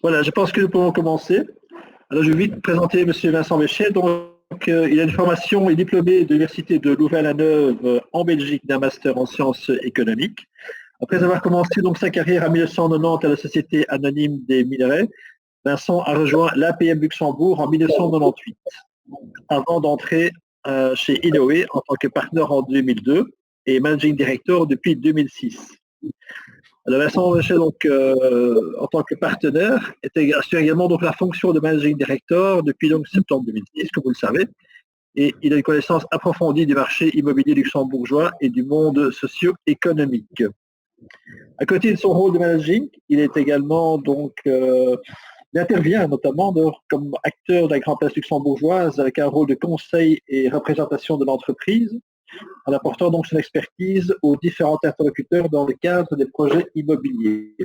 Voilà, je pense que nous pouvons commencer. Alors, je vais vite présenter M. Vincent Béchet. Donc, il a une formation et diplômé de l'Université de Louvain-la-Neuve en Belgique d'un master en sciences économiques. Après avoir commencé donc sa carrière en 1990 à la Société anonyme des minerais, Vincent a rejoint l'APM Luxembourg en 1998, avant d'entrer chez Inoue en tant que partenaire en 2002 et managing director depuis 2006. Alors Vincent Béchet, donc, en tant que partenaire, assure également donc, la fonction de managing director depuis donc, septembre 2006, comme vous le savez, et il a une connaissance approfondie du marché immobilier luxembourgeois et du monde socio-économique. À côté de son rôle de managing, il est également donc il intervient notamment comme acteur de la grande place luxembourgeoise avec un rôle de conseil et représentation de l'entreprise, en apportant donc son expertise aux différents interlocuteurs dans le cadre des projets immobiliers.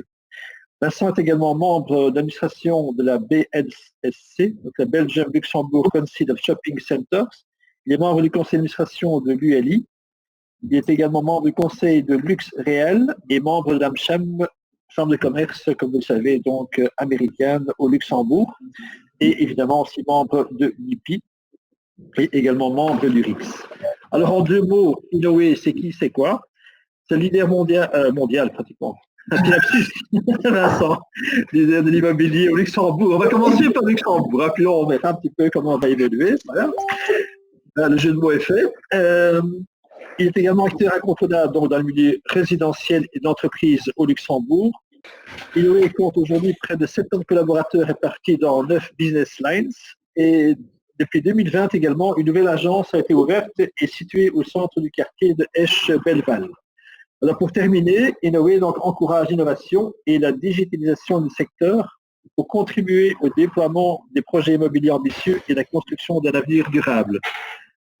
Vincent est également membre d'administration de la BLSC, donc la Belgium Luxembourg Council of Shopping Centers. Il est membre du conseil d'administration de l'ULI. Il est également membre du conseil de Lux Réel et membre de l'AMCHAM, chambre de commerce, comme vous le savez, donc américaine au Luxembourg, et évidemment aussi membre de l'IPI et également membre de l'URIX. Alors en deux mots, Inoue, c'est qui, c'est quoi? C'est le leader mondial pratiquement. Vincent, leader de l'immobilier au Luxembourg. On va commencer par Luxembourg, hein, puis on verra un petit peu comment on va évoluer. Voilà. Le jeu de mots est fait. Il est également acteur incontournable donc, dans le milieu résidentiel et d'entreprise au Luxembourg. Inoue compte aujourd'hui près de 70 collaborateurs répartis dans 9 business lines. Et depuis 2020 également, une nouvelle agence a été ouverte et située au centre du quartier de Esch-Belval. Alors pour terminer, Inoue donc encourage l'innovation et la digitalisation du secteur pour contribuer au déploiement des projets immobiliers ambitieux et la construction d'un avenir durable.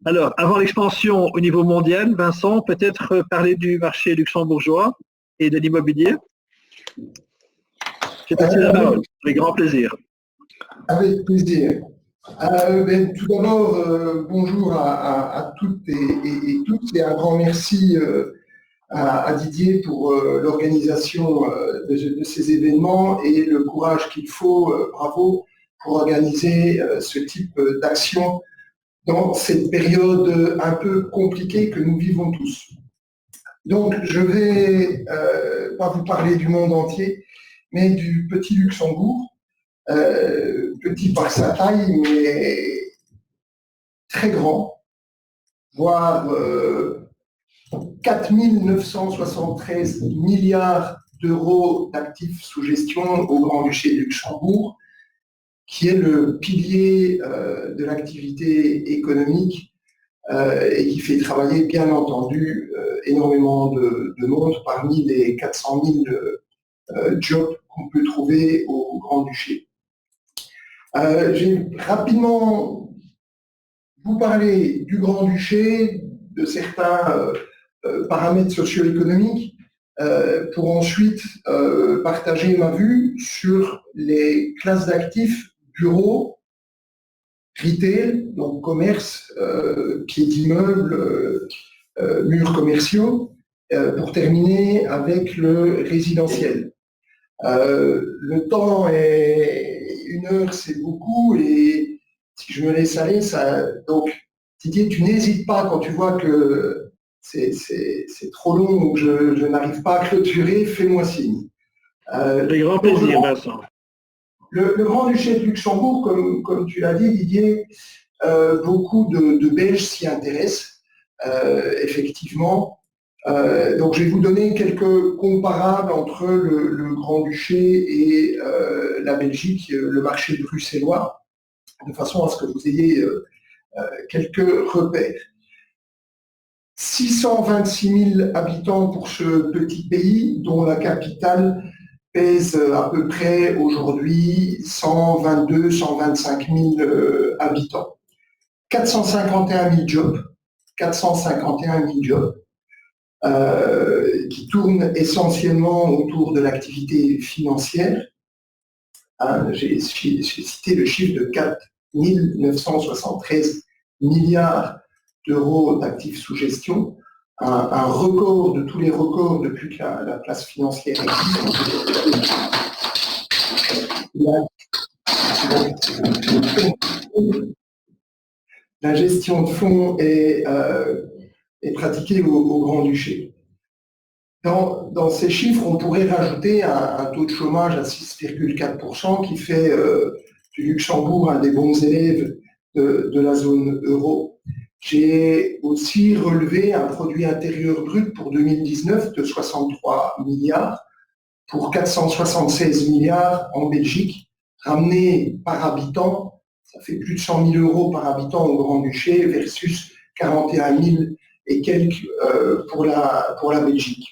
Alors, avant l'expansion au niveau mondial, Vincent, peut-être parler du marché luxembourgeois et de l'immobilier. J'ai passé la parole, avec grand plaisir. Avec plaisir. Tout d'abord, bonjour à toutes et tous et un grand merci à Didier pour l'organisation de ces événements et le courage qu'il faut, bravo, pour organiser ce type d'action dans cette période un peu compliquée que nous vivons tous. Donc, je ne vais pas vous parler du monde entier, mais du petit Luxembourg, petit par sa taille, mais très grand, voire 4 973 milliards d'euros d'actifs sous gestion au Grand-Duché de Luxembourg, qui est le pilier de l'activité économique et qui fait travailler, bien entendu, énormément de monde parmi les 400 000 jobs qu'on peut trouver au Grand-Duché. Je vais rapidement vous parler du Grand-Duché, de certains paramètres socio-économiques, pour ensuite partager ma vue sur les classes d'actifs bureaux, retail, donc commerce, pieds d'immeubles, murs commerciaux, pour terminer avec le résidentiel. Le temps est 1 heure, c'est beaucoup, et si je me laisse aller, ça. Donc, Didier, tu n'hésites pas quand tu vois que c'est trop long ou que je n'arrive pas à clôturer, fais-moi signe. Avec grand plaisir, Vincent. Le Grand-Duché de Luxembourg, comme tu l'as dit, Didier, beaucoup de Belges s'y intéressent, effectivement. Donc, je vais vous donner quelques comparables entre le Grand-Duché et la Belgique, le marché bruxellois, de façon à ce que vous ayez quelques repères. 626 000 habitants pour ce petit pays, dont la capitale pèse à peu près aujourd'hui 122 125 000 habitants. 451 000 jobs, 451 000 jobs qui tournent essentiellement autour de l'activité financière. J'ai cité le chiffre de 4 973 milliards d'euros d'actifs sous gestion, un record de tous les records depuis que la place financière existe. La gestion de fonds est pratiquée au Grand-Duché. Dans ces chiffres, on pourrait rajouter un taux de chômage à 6,4% qui fait du Luxembourg un des bons élèves de la zone euro. J'ai aussi relevé un produit intérieur brut pour 2019 de 63 milliards pour 476 milliards en Belgique, ramené par habitant, ça fait plus de 100 000 euros par habitant au Grand-Duché versus 41 000 et quelques pour la Belgique.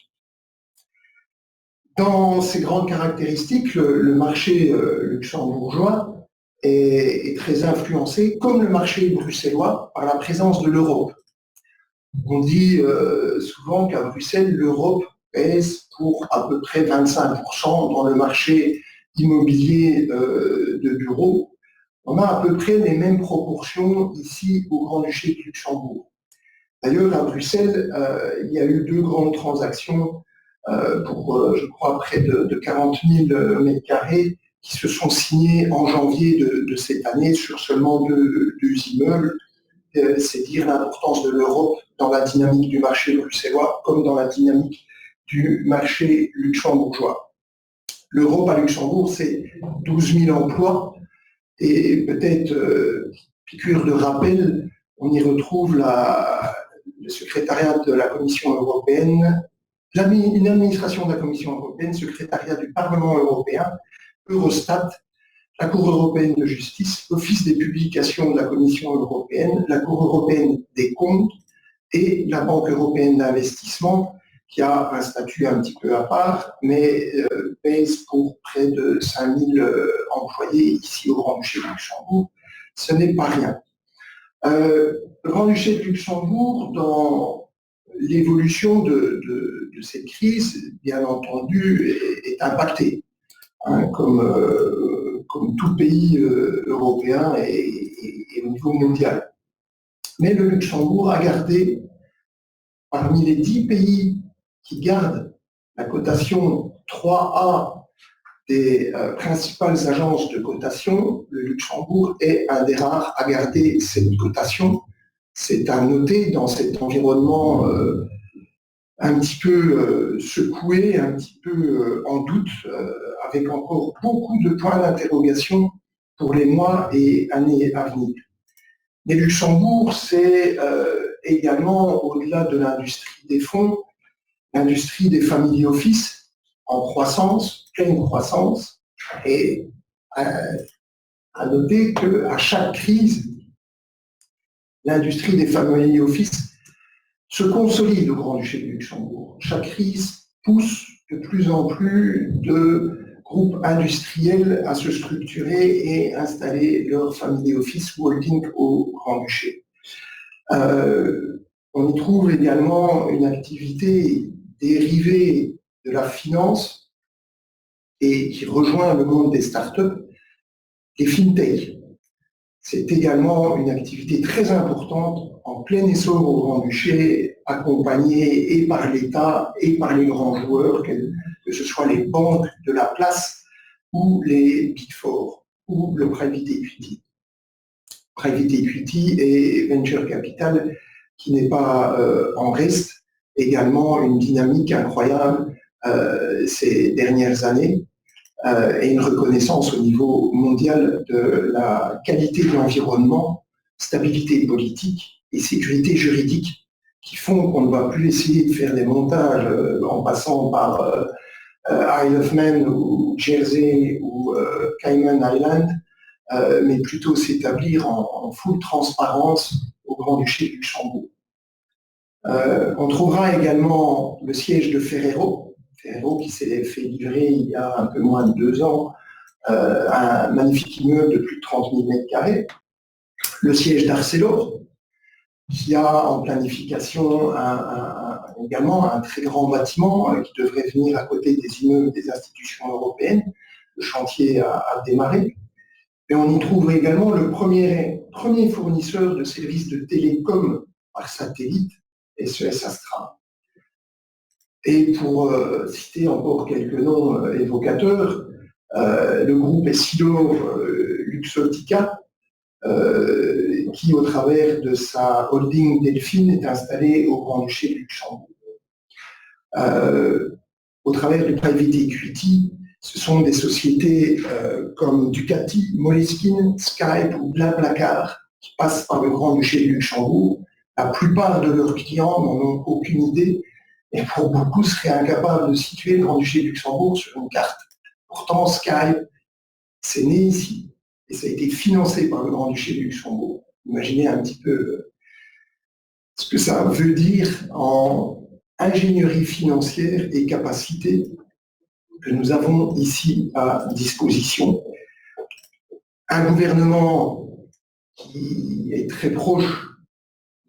Dans ces grandes caractéristiques, le marché luxembourgeois est très influencé, comme le marché bruxellois, par la présence de l'Europe. On dit souvent qu'à Bruxelles, l'Europe pèse pour à peu près 25% dans le marché immobilier de bureaux. On a à peu près les mêmes proportions ici au Grand-Duché de Luxembourg. D'ailleurs, à Bruxelles, il y a eu 2 grandes transactions pour, je crois, près de 40 000 mètres carrés qui se sont signés en janvier de cette année sur seulement deux immeubles. C'est dire l'importance de l'Europe dans la dynamique du marché bruxellois comme dans la dynamique du marché luxembourgeois. L'Europe à Luxembourg, c'est 12 000 emplois et peut-être, piqûre de rappel, on y retrouve le secrétariat de la Commission européenne, une administration de la Commission européenne, secrétariat du Parlement européen, Eurostat, la Cour européenne de justice, l'Office des publications de la Commission européenne, la Cour européenne des comptes et la Banque européenne d'investissement, qui a un statut un petit peu à part, mais pèse pour près de 5 000 employés ici au Grand-Duché de Luxembourg. Ce n'est pas rien. Le Grand-Duché de Luxembourg, dans l'évolution de cette crise, bien entendu, est impacté, hein, comme tout pays européen et au niveau mondial. Mais le Luxembourg a gardé, parmi les 10 pays qui gardent la cotation 3A des principales agences de cotation, le Luxembourg est un des rares à garder cette cotation. C'est à noter dans cet environnement un petit peu secoué, un petit peu en doute, avec encore beaucoup de points d'interrogation pour les mois et années à venir. Mais Luxembourg, c'est également, au-delà de l'industrie des fonds, l'industrie des family office en croissance, pleine croissance, et à noter qu'à chaque crise, l'industrie des family office se consolide au Grand-Duché de Luxembourg. Chaque crise pousse de plus en plus de groupes industriels à se structurer et installer leur family office ou holding au Grand-Duché. On y trouve également une activité dérivée de la finance et qui rejoint le monde des startups, les fintech. C'est également une activité très importante en plein essor au Grand-Duché, accompagnée et par l'État et par les grands joueurs, que ce soit les banques de la place ou les Big Four ou le Private Equity. Private Equity et Venture Capital qui n'est pas en reste, également une dynamique incroyable ces dernières années. Et une reconnaissance au niveau mondial de la qualité de l'environnement, stabilité politique et sécurité juridique qui font qu'on ne va plus essayer de faire des montages en passant par Isle of Man ou Jersey ou Cayman Island, mais plutôt s'établir en full transparence au Grand-Duché de Luxembourg. On trouvera également le siège de Ferrero qui s'est fait livrer il y a un peu moins de 2 ans, un magnifique immeuble de plus de 30 000 mètres carrés. Le siège d'Arcelor, qui a en planification également un très grand bâtiment qui devrait venir à côté des immeubles des institutions européennes. Le chantier a démarré. Et on y trouve également le premier fournisseur de services de télécom par satellite, SES Astra. Et pour citer encore quelques noms évocateurs, le groupe Essilor Luxottica, qui, au travers de sa holding Delphine, est installé au Grand-Duché de Luxembourg. Au travers du private equity, ce sont des sociétés comme Ducati, Moleskine, Skype ou BlaBlaCar qui passent par le Grand-Duché de Luxembourg. La plupart de leurs clients n'en ont aucune idée et pour beaucoup seraient incapables de situer le Grand-Duché de Luxembourg sur une carte. Pourtant, Skype, c'est né ici et ça a été financé par le Grand-Duché de Luxembourg. Imaginez un petit peu ce que ça veut dire en ingénierie financière et capacité que nous avons ici à disposition. Un gouvernement qui est très proche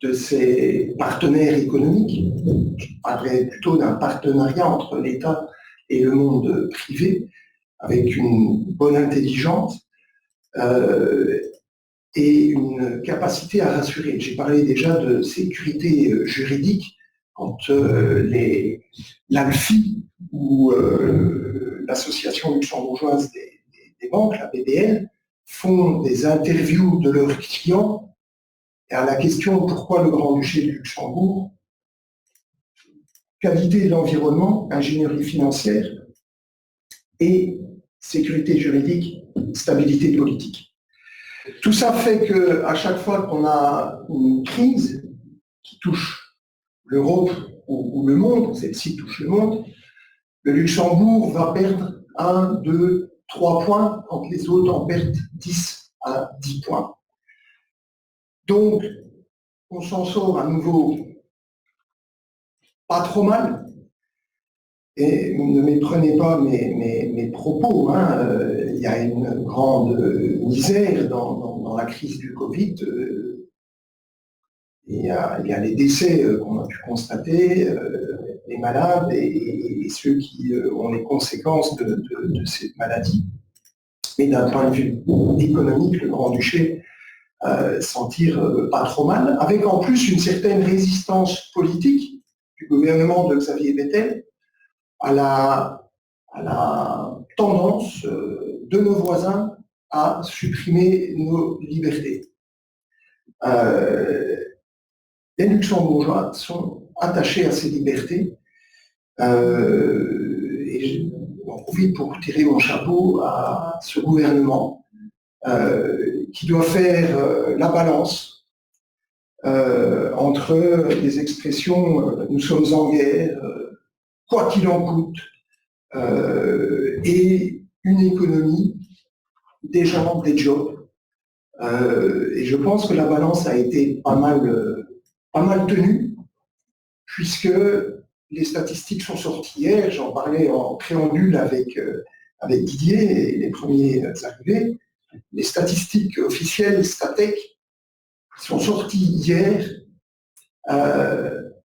de ses partenaires économiques, je parlerais plutôt d'un partenariat entre l'État et le monde privé, avec une bonne intelligence et une capacité à rassurer. J'ai parlé déjà de sécurité juridique quand l'ALFI ou l'association luxembourgeoise des banques, la BBL, font des interviews de leurs clients et à la question pourquoi le Grand-Duché de Luxembourg, qualité de l'environnement, ingénierie financière et sécurité juridique, stabilité politique. Tout ça fait qu'à chaque fois qu'on a une crise qui touche l'Europe ou le monde, celle-ci touche le monde, le Luxembourg va perdre 1, 2, 3 points quand les autres en perdent 10 à 10 points. Donc, on s'en sort à nouveau pas trop mal. Et ne méprenez pas mes propos, hein. Il y a une grande misère dans la crise du Covid. Il y a les décès qu'on a pu constater, les malades et ceux qui ont les conséquences de cette maladie. Mais d'un point de vue économique, le Grand-Duché s'en tire pas trop mal, avec en plus une certaine résistance politique du gouvernement de Xavier Bettel à la tendance de nos voisins à supprimer nos libertés. Les Luxembourgeois sont attachés à ces libertés et j'en profite pour tirer mon chapeau à ce gouvernement qui doit faire la balance entre des expressions nous sommes en guerre, quoi qu'il en coûte, et une économie, des gens, des jobs. Et je pense que la balance a été pas mal tenue, puisque les statistiques sont sorties hier, j'en parlais en préambule avec Didier et les premiers arrivés. Les statistiques officielles, Statec, qui sont sorties hier,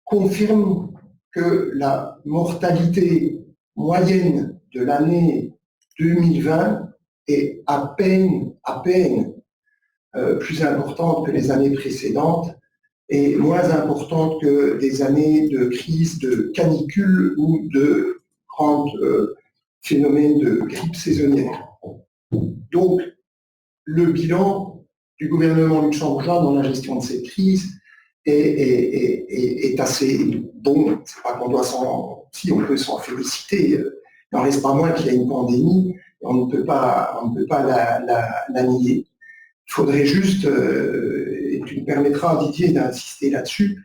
confirment que la mortalité moyenne de l'année 2020 est à peine plus importante que les années précédentes et moins importante que des années de crise de canicule ou de grands phénomènes de grippe saisonnière. Donc, le bilan du gouvernement luxembourgeois dans la gestion de cette crise est assez bon. C'est pas qu'on doit si on peut s'en féliciter, il n'en reste pas moins qu'il y a une pandémie, et on ne peut pas la nier. Il faudrait juste, et tu me permettras, Didier, d'insister là-dessus,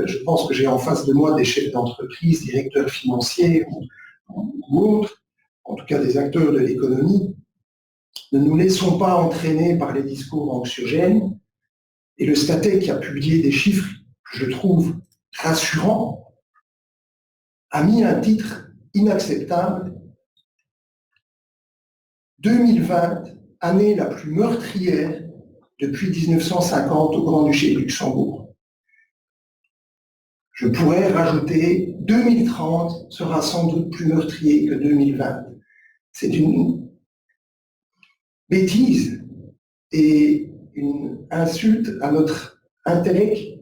je pense que j'ai en face de moi des chefs d'entreprise, directeurs financiers ou autres, en tout cas des acteurs de l'économie. Ne nous laissons pas entraîner par les discours anxiogènes. Et le Statec qui a publié des chiffres que je trouve rassurants a mis un titre inacceptable. 2020, année la plus meurtrière depuis 1950 au Grand-Duché de Luxembourg. Je pourrais rajouter 2030 sera sans doute plus meurtrier que 2020. C'est une bêtise et une insulte à notre intellect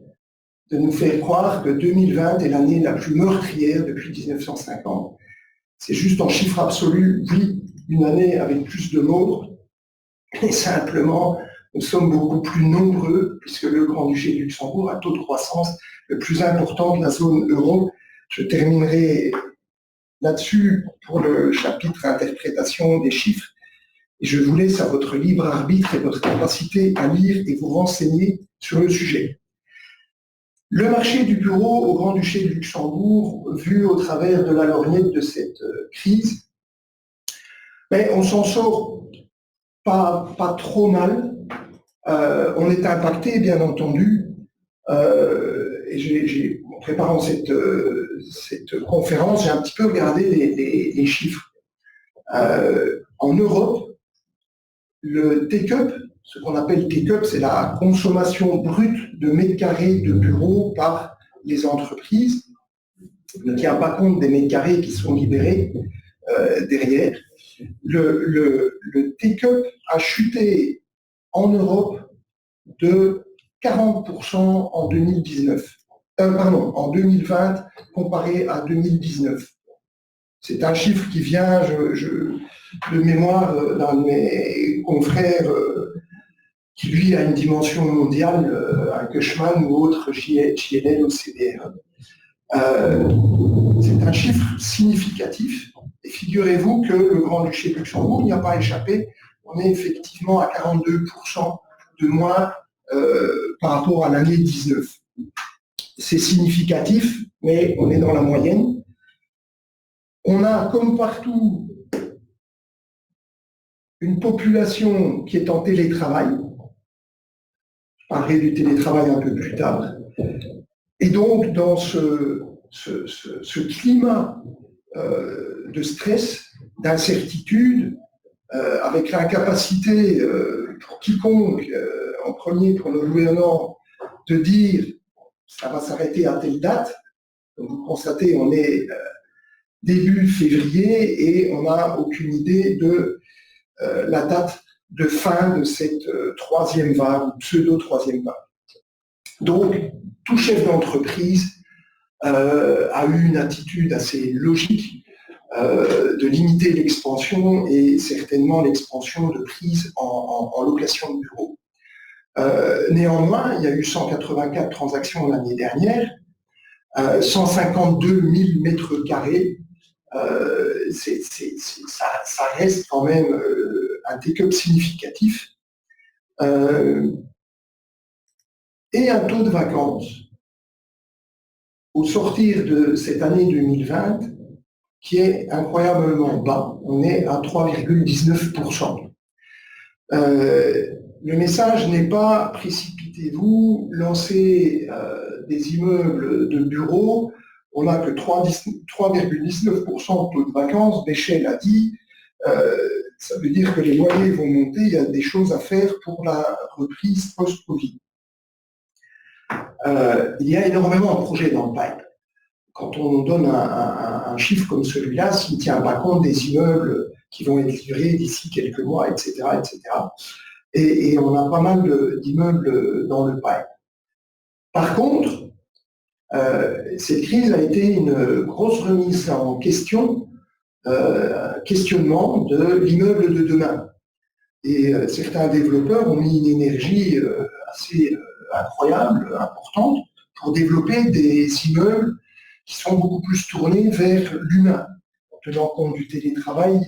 de nous faire croire que 2020 est l'année la plus meurtrière depuis 1950. C'est juste en chiffre absolu, oui, une année avec plus de morts, mais simplement, nous sommes beaucoup plus nombreux, puisque le Grand-Duché de Luxembourg a un taux de croissance le plus important de la zone euro. Je terminerai là-dessus pour le chapitre interprétation des chiffres. Et je vous laisse à votre libre arbitre et votre capacité à lire et vous renseigner sur le sujet. Le marché du bureau au Grand-Duché de Luxembourg, vu au travers de la lorgnette de cette crise, mais on s'en sort pas trop mal. On est impacté, bien entendu. Et en préparant cette conférence, j'ai un petit peu regardé les chiffres. En Europe, le take-up, ce qu'on appelle take-up, c'est la consommation brute de mètres carrés de bureaux par les entreprises. Ne tient pas compte des mètres carrés qui sont libérés derrière. Le take-up a chuté en Europe de 40% en 2019. En 2020 comparé à 2019. C'est un chiffre qui vient de mémoire d'un de mes confrères qui, lui, a une dimension mondiale, un Cushman ou autre JLL ou CDR. C'est un chiffre significatif. Et figurez-vous que le Grand-Duché de Luxembourg n'y a pas échappé. On est effectivement à 42% de moins par rapport à l'année 19. C'est significatif, mais on est dans la moyenne. On a, comme partout, une population qui est en télétravail. Je parlerai du télétravail un peu plus tard. Et donc, dans ce climat de stress, d'incertitude, avec l'incapacité pour quiconque, en premier pour le gouvernement, de dire ça va s'arrêter à telle date. Donc, vous constatez, on est début février et on n'a aucune idée de la date de fin de cette troisième vague, ou pseudo-troisième vague. Donc, tout chef d'entreprise a eu une attitude assez logique de limiter l'expansion et certainement l'expansion de prise en location de bureaux. Néanmoins, il y a eu 184 transactions l'année dernière, 152 000 mètres carrés. Ça reste quand même un take-up significatif. Et un taux de vacances au sortir de cette année 2020 qui est incroyablement bas. On est à 3,19%. Le message n'est pas précipitez-vous, lancez des immeubles de bureaux. On n'a que 3,19% de taux de vacances. Béchel a dit, ça veut dire que les loyers vont monter, il y a des choses à faire pour la reprise post-Covid. Il y a énormément de projets dans le pipe. Quand on donne un chiffre comme celui-là, s'il ne tient pas compte des immeubles qui vont être livrés d'ici quelques mois, etc., etc. Et on a pas mal d'immeubles dans le pipe. Par contre, cette crise a été une grosse remise en question, questionnement de l'immeuble de demain. Et certains développeurs ont mis une énergie assez incroyable, importante, pour développer des immeubles qui sont beaucoup plus tournés vers l'humain, tenant compte du télétravail,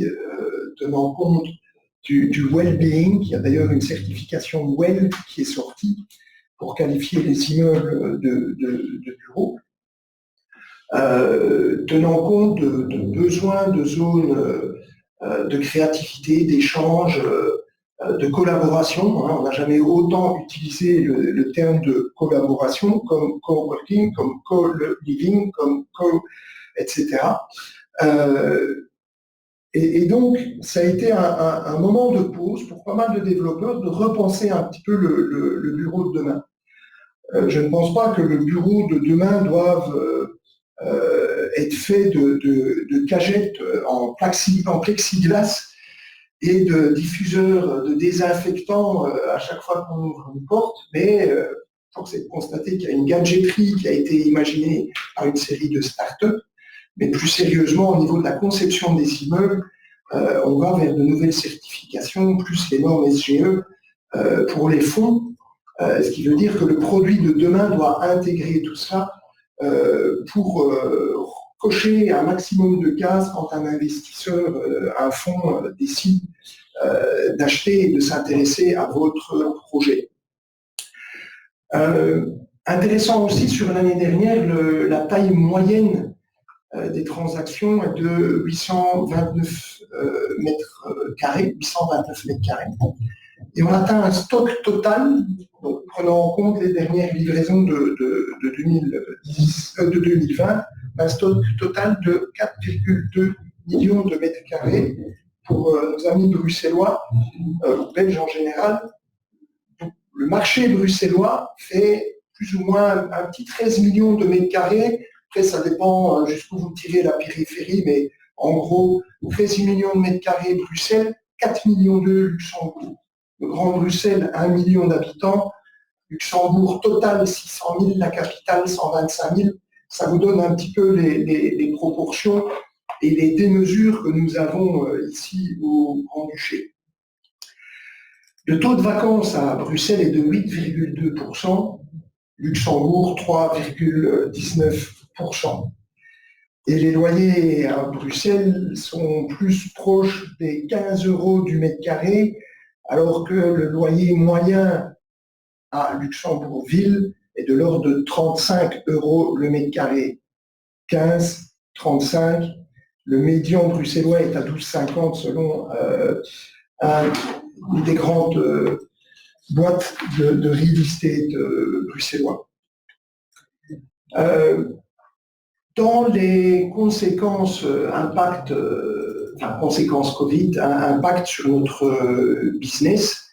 tenant compte du well-being. Il y a d'ailleurs une certification WELL qui est sortie pour qualifier les immeubles de bureaux, tenant compte de besoins de zones de créativité, d'échange, de collaboration. On n'a jamais autant utilisé le terme de collaboration comme co-working, comme co-living, comme etc. Et donc, ça a été un moment de pause pour pas mal de développeurs de repenser un petit peu le bureau de demain. Je ne pense pas que le bureau de demain doive être fait de cagettes en plexiglas et de diffuseurs de désinfectants à chaque fois qu'on ouvre une porte, mais force est de constater qu'il y a une gadgeterie qui a été imaginée par une série de start-up, mais plus sérieusement au niveau de la conception des immeubles, on va vers de nouvelles certifications, plus les normes SGE pour les fonds, ce qui veut dire que le produit de demain doit intégrer tout ça pour cocher un maximum de cases quand un investisseur, un fonds décide d'acheter et de s'intéresser à votre projet. Intéressant aussi, sur l'année dernière, la taille moyenne des transactions est de 829 mètres carrés, 829 mètres carrés. Et on atteint un stock total, donc prenant en compte les dernières livraisons de 2020, un stock total de 4,2 millions de mètres carrés pour nos amis bruxellois, belges en général. Le marché bruxellois fait plus ou moins un petit 13 millions de mètres carrés. Après, ça dépend jusqu'où vous tirez la périphérie, mais en gros, 13 millions de mètres carrés Bruxelles, 4 millions de Luxembourg. Le Grand Bruxelles, 1 million d'habitants. Luxembourg, total 600 000, la capitale 125 000. Ça vous donne un petit peu les proportions et les démesures que nous avons ici au Grand-Duché. Le taux de vacances à Bruxelles est de 8,2%, Luxembourg 3,19%. Et les loyers à Bruxelles sont plus proches des 15 € du mètre carré, alors que le loyer moyen à Luxembourg-Ville est de l'ordre de 35 € le mètre carré. 15, 35. Le médian bruxellois est à 12,50 selon une des grandes boîtes de real estate bruxellois. Dans les conséquences conséquences Covid, impact sur notre business,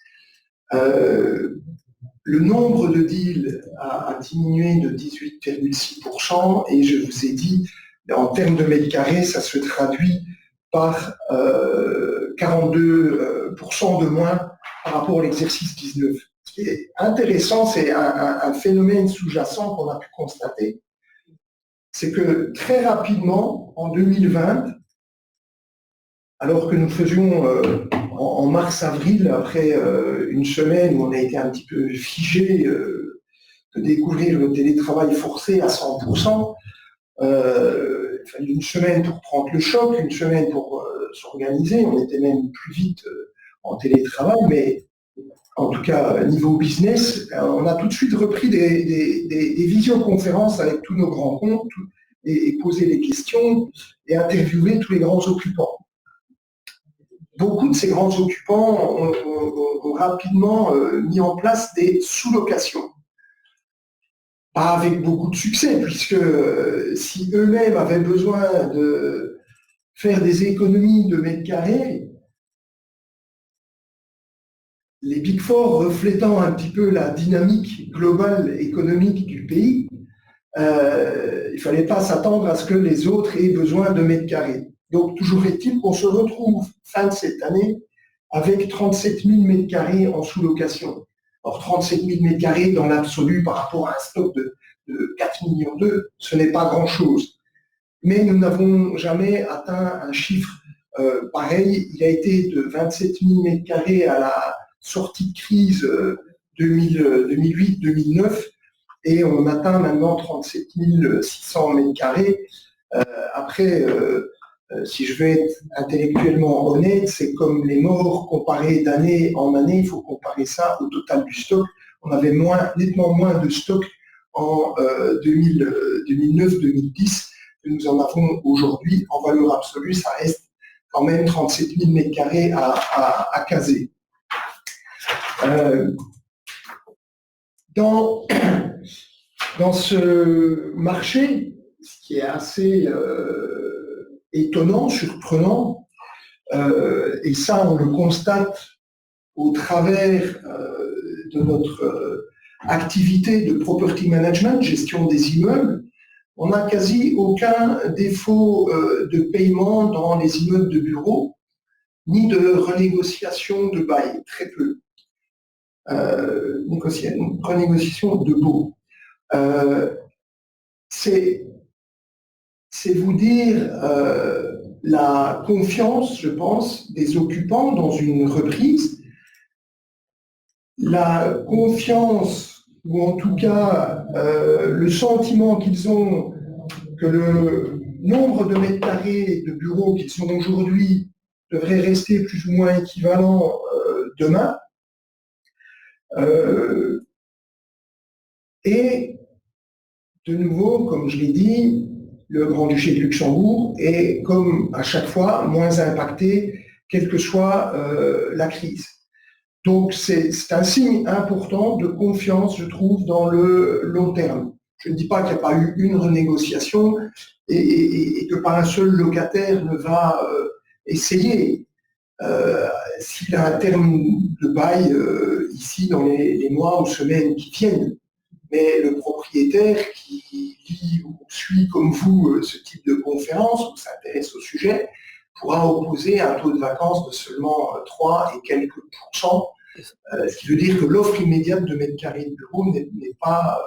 le nombre de deals a diminué de 18,6% et je vous ai dit, en termes de mètres carrés, ça se traduit par 42% de moins par rapport à l'exercice 19. Ce qui est intéressant, c'est un phénomène sous-jacent qu'on a pu constater, c'est que très rapidement, en 2020, alors que nous faisions en mars-avril, après une semaine où on a été un petit peu figé de découvrir le télétravail forcé à 100%, il fallait une semaine pour prendre le choc, une semaine pour s'organiser. On était même plus vite en télétravail, mais en tout cas, niveau business, on a tout de suite repris des visioconférences avec tous nos grands comptes et posé les questions et interviewé tous les grands occupants. Beaucoup de ces grands occupants ont rapidement mis en place des sous-locations. Pas avec beaucoup de succès, puisque si eux-mêmes avaient besoin de faire des économies de mètres carrés, les Big Four reflétant un petit peu la dynamique globale économique du pays, il ne fallait pas s'attendre à ce que les autres aient besoin de mètres carrés. Donc, toujours est-il qu'on se retrouve fin de cette année avec 37 000 mètres carrés en sous-location. Or, 37 000 mètres carrés dans l'absolu par rapport à un stock de 4 millions d'eux, ce n'est pas grand-chose. Mais nous n'avons jamais atteint un chiffre pareil. Il a été de 27 000 mètres carrés à la sortie de crise 2008-2009 et on atteint maintenant 37 600 mètres carrés. Après, si je veux être intellectuellement honnête, c'est comme les morts comparés d'année en année, il faut comparer ça au total du stock. On avait nettement moins de stock en 2009-2010 que nous en avons aujourd'hui. En valeur absolue, ça reste quand même 37 000 mètres carrés à caser. Dans ce marché, ce qui est assez étonnant, surprenant, et ça on le constate au travers de notre activité de property management, gestion des immeubles, on n'a quasi aucun défaut de paiement dans les immeubles de bureaux, ni de renégociation de bail, très peu. Renégociation de baux. C'est vous dire la confiance, je pense, des occupants dans une reprise, la confiance, ou en tout cas le sentiment qu'ils ont que le nombre de mètres carrés de bureaux qu'ils ont aujourd'hui devrait rester plus ou moins équivalent demain. Et de nouveau, comme je l'ai dit, le Grand-Duché de Luxembourg est, comme à chaque fois, moins impacté, quelle que soit la crise. Donc c'est un signe important de confiance, je trouve, dans le long terme. Je ne dis pas qu'il n'y a pas eu une renégociation et que pas un seul locataire ne va essayer. S'il a un terme de bail ici dans les mois ou semaines qui viennent. Mais le propriétaire qui lit ou suit comme vous ce type de conférence ou s'intéresse au sujet pourra opposer un taux de vacances de seulement 3 et quelques pourcents, ce qui veut dire que l'offre immédiate de mètres carrés de bureau n'est pas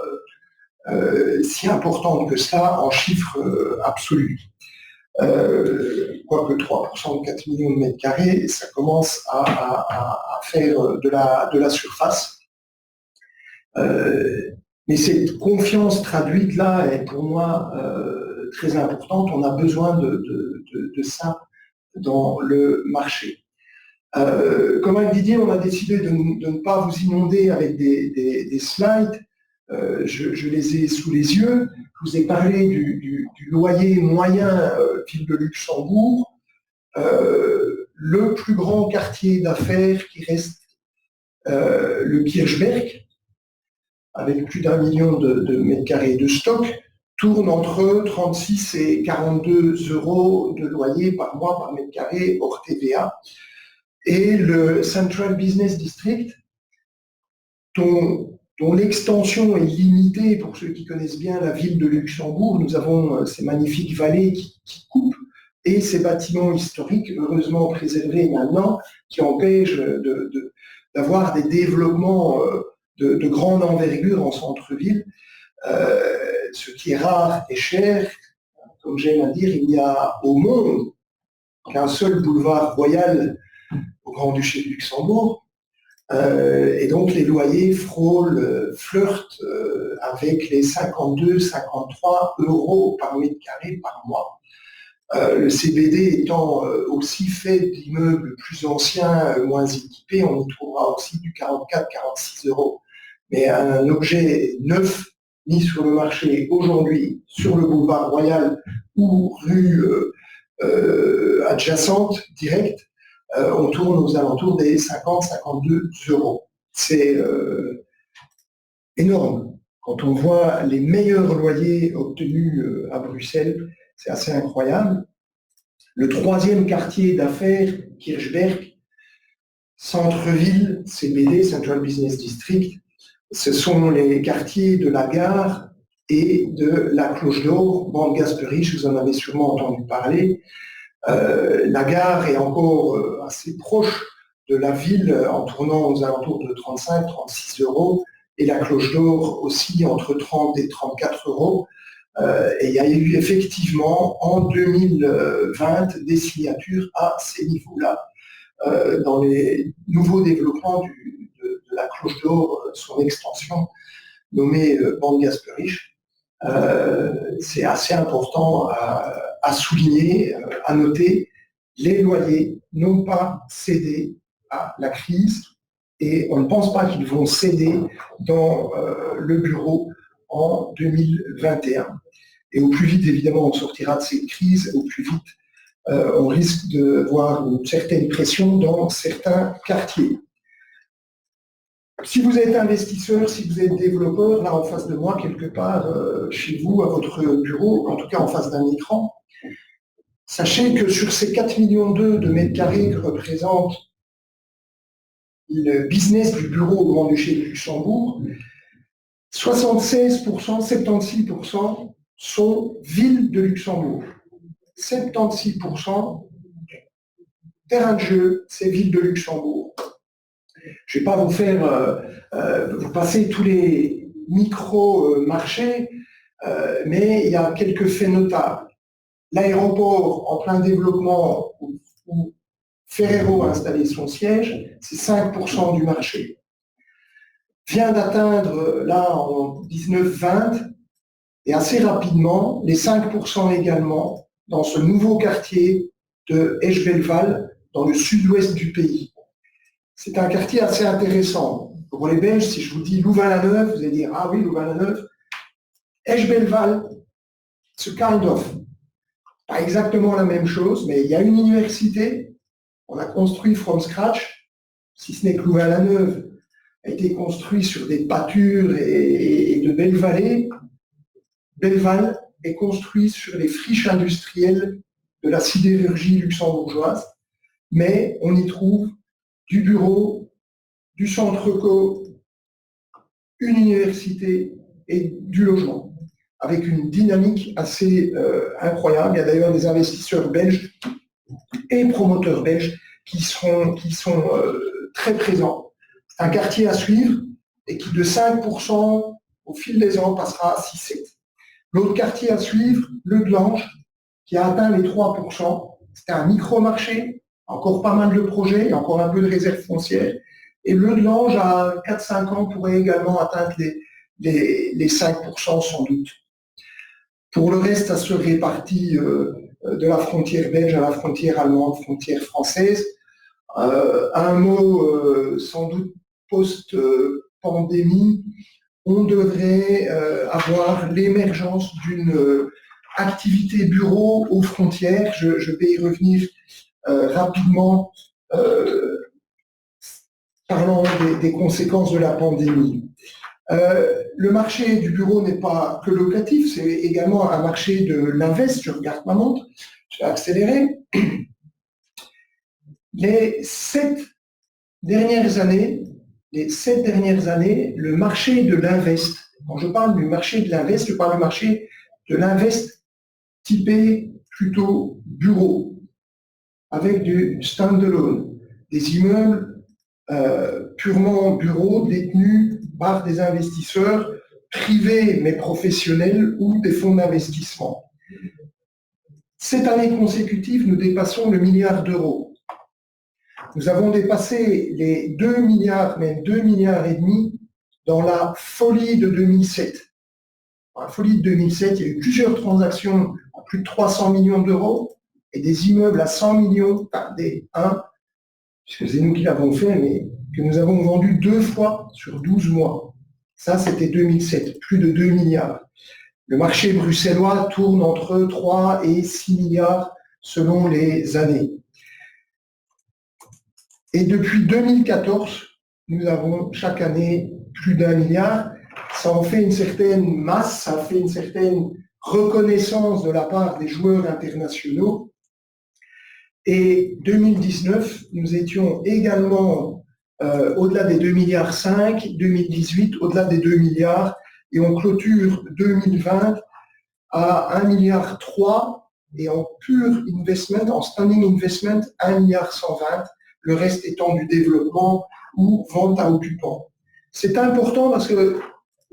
si importante que ça en chiffres absolus. Quoique 3% de 4 millions de mètres carrés, ça commence à faire de la surface. Mais cette confiance traduite là est pour moi très importante. On a besoin de ça dans le marché. Comme avec Didier, on a décidé de ne pas vous inonder avec des slides. Je les ai sous les yeux. Je vous ai parlé du loyer moyen ville de Luxembourg. Le plus grand quartier d'affaires qui reste le Kirchberg, avec plus d'1 million de mètres carrés de stock, tourne entre 36 et 42 euros de loyer par mois par mètre carré hors TVA. Et le Central Business District, dont l'extension est limitée, pour ceux qui connaissent bien la ville de Luxembourg, nous avons ces magnifiques vallées qui coupent et ces bâtiments historiques, heureusement préservés maintenant, qui empêchent d'avoir des développements de grande envergure en centre-ville, ce qui est rare et cher. Comme j'aime à dire, il n'y a au monde qu'un seul boulevard royal au Grand-Duché de Luxembourg, et donc les loyers flirtent avec les 52-53 euros par mètre carré par mois. Le CBD étant aussi fait d'immeubles plus anciens, moins équipés, on y trouvera aussi du 44-46 euros. Mais un objet neuf mis sur le marché aujourd'hui sur le boulevard Royal ou rue adjacente, directe, on tourne aux alentours des 50-52 euros. C'est énorme. Quand on voit les meilleurs loyers obtenus à Bruxelles, c'est assez incroyable. Le troisième quartier d'affaires, Kirchberg, centre-ville, CBD, Central Business District, ce sont les quartiers de la gare et de la Cloche d'Or, Bande Gasperich, vous en avez sûrement entendu parler. La gare est encore assez proche de la ville en tournant aux alentours de 35-36 euros et la Cloche d'Or aussi entre 30 et 34 euros. Et il y a eu effectivement en 2020 des signatures à ces niveaux-là. Dans les nouveaux développements de la Cloche d'Or, son extension nommée Bande Gasperich, c'est assez important à souligner, à noter. Les loyers n'ont pas cédé à la crise et on ne pense pas qu'ils vont céder dans le bureau en 2021. Et au plus vite, évidemment, on sortira de cette crise, au plus vite, on risque de voir une certaine pression dans certains quartiers. Si vous êtes investisseur, si vous êtes développeur, là en face de moi, quelque part chez vous, à votre bureau, en tout cas en face d'un écran, sachez que sur ces 4 millions de mètres carrés que représente le business du bureau au Grand-Duché de Luxembourg, 76%, 76% sont villes de Luxembourg. 76% terrain de jeu, c'est ville de Luxembourg. Je ne vais pas vous faire vous passer tous les micro-marchés, mais il y a quelques faits notables. l'aéroport en plein développement où Ferrero a installé son siège, c'est 5% du marché. Vient d'atteindre, là, en 19-20, et assez rapidement, les 5% également dans ce nouveau quartier de Esch-Belval, dans le sud-ouest du pays. C'est un quartier assez intéressant. Pour les Belges, si je vous dis Louvain-la-Neuve, vous allez dire « Ah oui, Louvain-la-Neuve ». Esch-Belval, c'est kind of. Pas exactement la même chose, mais il y a une université, on a construit from scratch, si ce n'est que Louvain-la-Neuve a été construit sur des pâtures et de belles vallées. Belval est construit sur les friches industrielles de la sidérurgie luxembourgeoise, mais on y trouve du bureau, du centre co, une université et du logement, avec une dynamique assez incroyable. Il y a d'ailleurs des investisseurs belges et promoteurs belges qui sont très présents. C'est un quartier à suivre et qui de 5% au fil des ans passera à 6-7. L'autre quartier à suivre, le Glange, qui a atteint les 3%. C'était un micro-marché, encore pas mal de projets, il y a encore un peu de réserve foncière. Et le Glange, à 4-5 ans, pourrait également atteindre les 5% sans doute. Pour le reste, ça se répartit de la frontière belge à la frontière allemande, frontière française. Un mot sans doute post-pandémie, on devrait avoir l'émergence d'une activité bureau aux frontières. Je vais y revenir rapidement, parlant des conséquences de la pandémie. Le marché du bureau n'est pas que locatif, c'est également un marché de l'invest. Je regarde ma montre, je vais accélérer. Les 7 dernières années, le marché de l'invest, quand je parle du marché de l'invest, je parle du marché de l'invest typé plutôt bureau, avec du standalone, des immeubles purement bureaux détenus par des investisseurs privés mais professionnels ou des fonds d'investissement. Cette année consécutive, nous dépassons le milliard d'euros. Nous avons dépassé les 2 milliards, même 2 milliards et demi dans la folie de 2007. Dans la folie de 2007, il y a eu plusieurs transactions à plus de 300 millions d'euros et des immeubles à 100 millions, puisque c'est nous qui l'avons fait, mais que nous avons vendu 2 fois sur 12 mois. Ça, c'était 2007, plus de 2 milliards. Le marché bruxellois tourne entre 3 et 6 milliards selon les années. Et depuis 2014, nous avons chaque année plus d'1 milliard. Ça en fait une certaine masse, ça fait une certaine reconnaissance de la part des joueurs internationaux. Et 2019, nous étions également au-delà des 2,5 milliards, 2018 au-delà des 2 milliards, et on clôture 2020 à 1,3 milliard, et en pur investment, en standing investment, 1,120 milliard, le reste étant du développement ou vente à occupants. C'est important parce que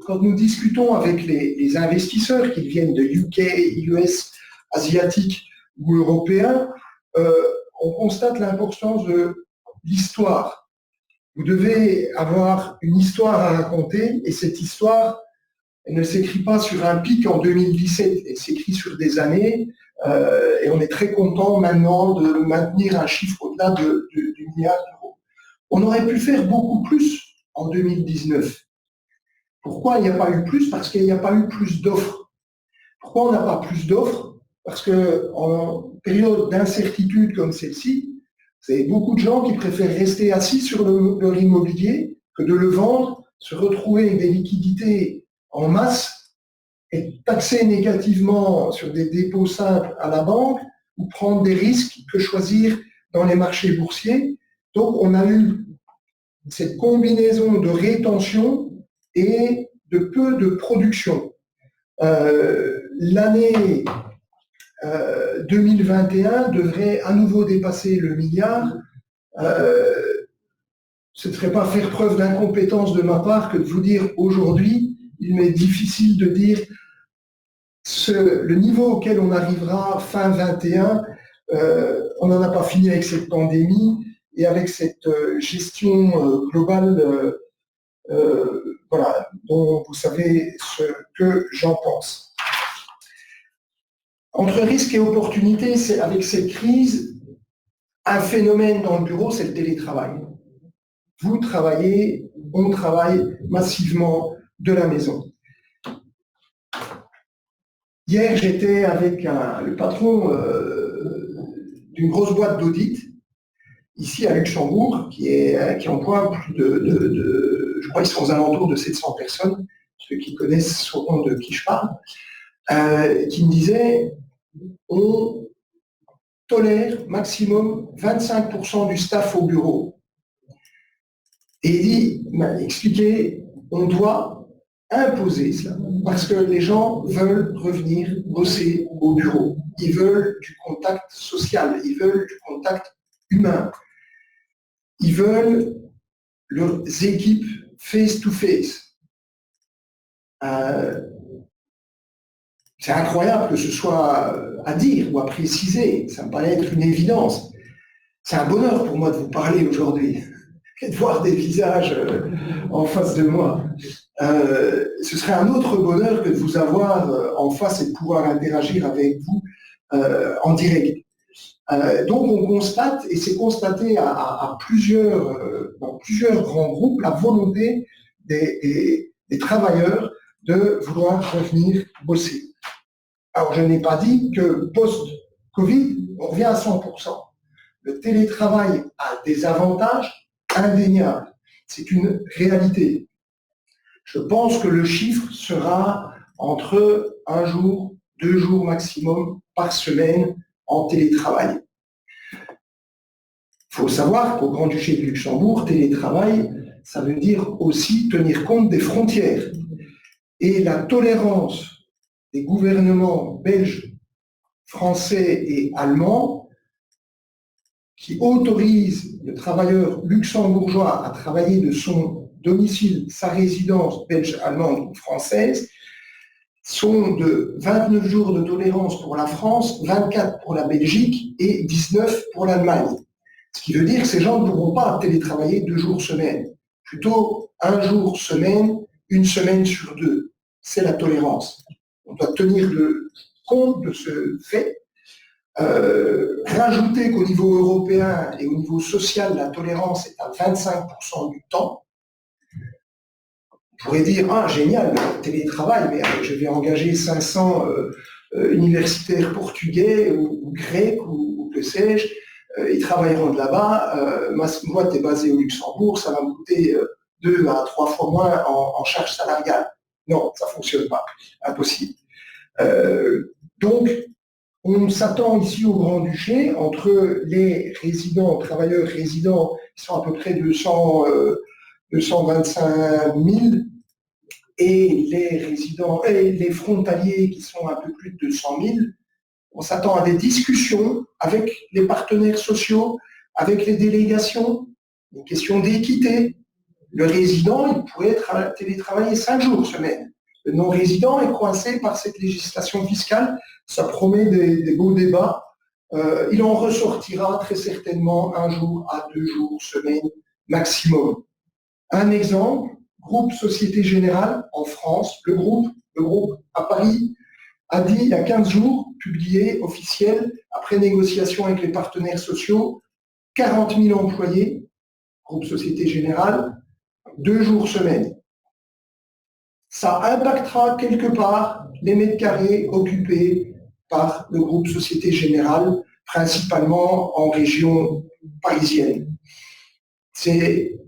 quand nous discutons avec les investisseurs qui viennent de UK, US, asiatiques ou européens, on constate l'importance de l'histoire. Vous devez avoir une histoire à raconter, et cette histoire, elle ne s'écrit pas sur un pic en 2017, elle s'écrit sur des années, et on est très content maintenant de maintenir un chiffre au-delà du milliard d'euros. On aurait pu faire beaucoup plus en 2019. Pourquoi il n'y a pas eu plus? Parce qu'il n'y a pas eu plus d'offres. Pourquoi on n'a pas plus d'offres? Parce qu'en période d'incertitude comme celle-ci, c'est beaucoup de gens qui préfèrent rester assis sur leur immobilier que de le vendre, se retrouver avec des liquidités en masse et taxer négativement sur des dépôts simples à la banque ou prendre des risques que choisir dans les marchés boursiers. Donc on a eu cette combinaison de rétention et de peu de production. L'année 2021 devrait à nouveau dépasser le milliard. Ce ne serait pas faire preuve d'incompétence de ma part que de vous dire aujourd'hui, il m'est difficile de dire le niveau auquel on arrivera fin 21, on n'en a pas fini avec cette pandémie et avec cette gestion globale, voilà, dont vous savez ce que j'en pense. Entre risque et opportunité, c'est avec cette crise, un phénomène dans le bureau, c'est le télétravail. Vous travaillez, on travaille massivement de la maison. Hier, j'étais avec le patron d'une grosse boîte d'audit, ici à Luxembourg, qui emploie plus je crois qu'ils sont aux alentours de 700 personnes, ceux qui connaissent sauront de qui je parle, qui me disait on tolère maximum 25% du staff au bureau. Et il m'a expliqué, on doit imposer cela, parce que les gens veulent revenir bosser au bureau. Ils veulent du contact social, ils veulent du contact humain. Ils veulent leurs équipes face-to-face. C'est incroyable que ce soit à dire ou à préciser, ça me paraît être une évidence. C'est un bonheur pour moi de vous parler aujourd'hui et de voir des visages en face de moi. Ce serait un autre bonheur que de vous avoir en face et de pouvoir interagir avec vous en direct. Donc on constate, et c'est constaté dans plusieurs grands groupes, la volonté des travailleurs de vouloir revenir bosser. Alors je n'ai pas dit que post-Covid, on revient à 100%. Le télétravail a des avantages indéniables. C'est une réalité. Je pense que le chiffre sera entre 1 jour, 2 jours maximum par semaine en télétravail. Il faut savoir qu'au Grand-Duché de Luxembourg, télétravail, ça veut dire aussi tenir compte des frontières. Et la tolérance des gouvernements belges, français et allemands qui autorisent le travailleur luxembourgeois à travailler de son domicile, sa résidence belge, allemande ou française, sont de 29 jours de tolérance pour la France, 24 pour la Belgique et 19 pour l'Allemagne. Ce qui veut dire que ces gens ne pourront pas télétravailler 2 jours semaine, plutôt 1 jour semaine, 1 semaine sur 2. C'est la tolérance. On doit tenir compte de ce fait. Rajouter qu'au niveau européen et au niveau social, la tolérance est à 25% du temps. On pourrait dire, génial, télétravail, mais je vais engager 500 universitaires portugais ou grecs ou que sais-je, ils travailleront de là-bas, ma boîte est basée au Luxembourg, ça va me coûter 2 à 3 fois moins en charge salariale. Non, ça ne fonctionne pas, impossible. Donc, on s'attend ici au Grand-Duché, entre les travailleurs résidents, qui sont à peu près 225 000, et les résidents et les frontaliers qui sont un peu plus de 200 000, on s'attend à des discussions avec les partenaires sociaux, avec les délégations, une question d'équité. Le résident, il pourrait télétravailler 5 jours semaine. Le non-résident est coincé par cette législation fiscale. Ça promet des beaux débats. Il en ressortira très certainement 1 jour à 2 jours semaine maximum. Un exemple, groupe Société Générale en France, le groupe à Paris, a dit il y a 15 jours, publié, officiel, après négociation avec les partenaires sociaux, 40 000 employés, groupe Société Générale, 2 jours semaine. Ça impactera quelque part les mètres carrés occupés par le groupe Société Générale, principalement en région parisienne. C'est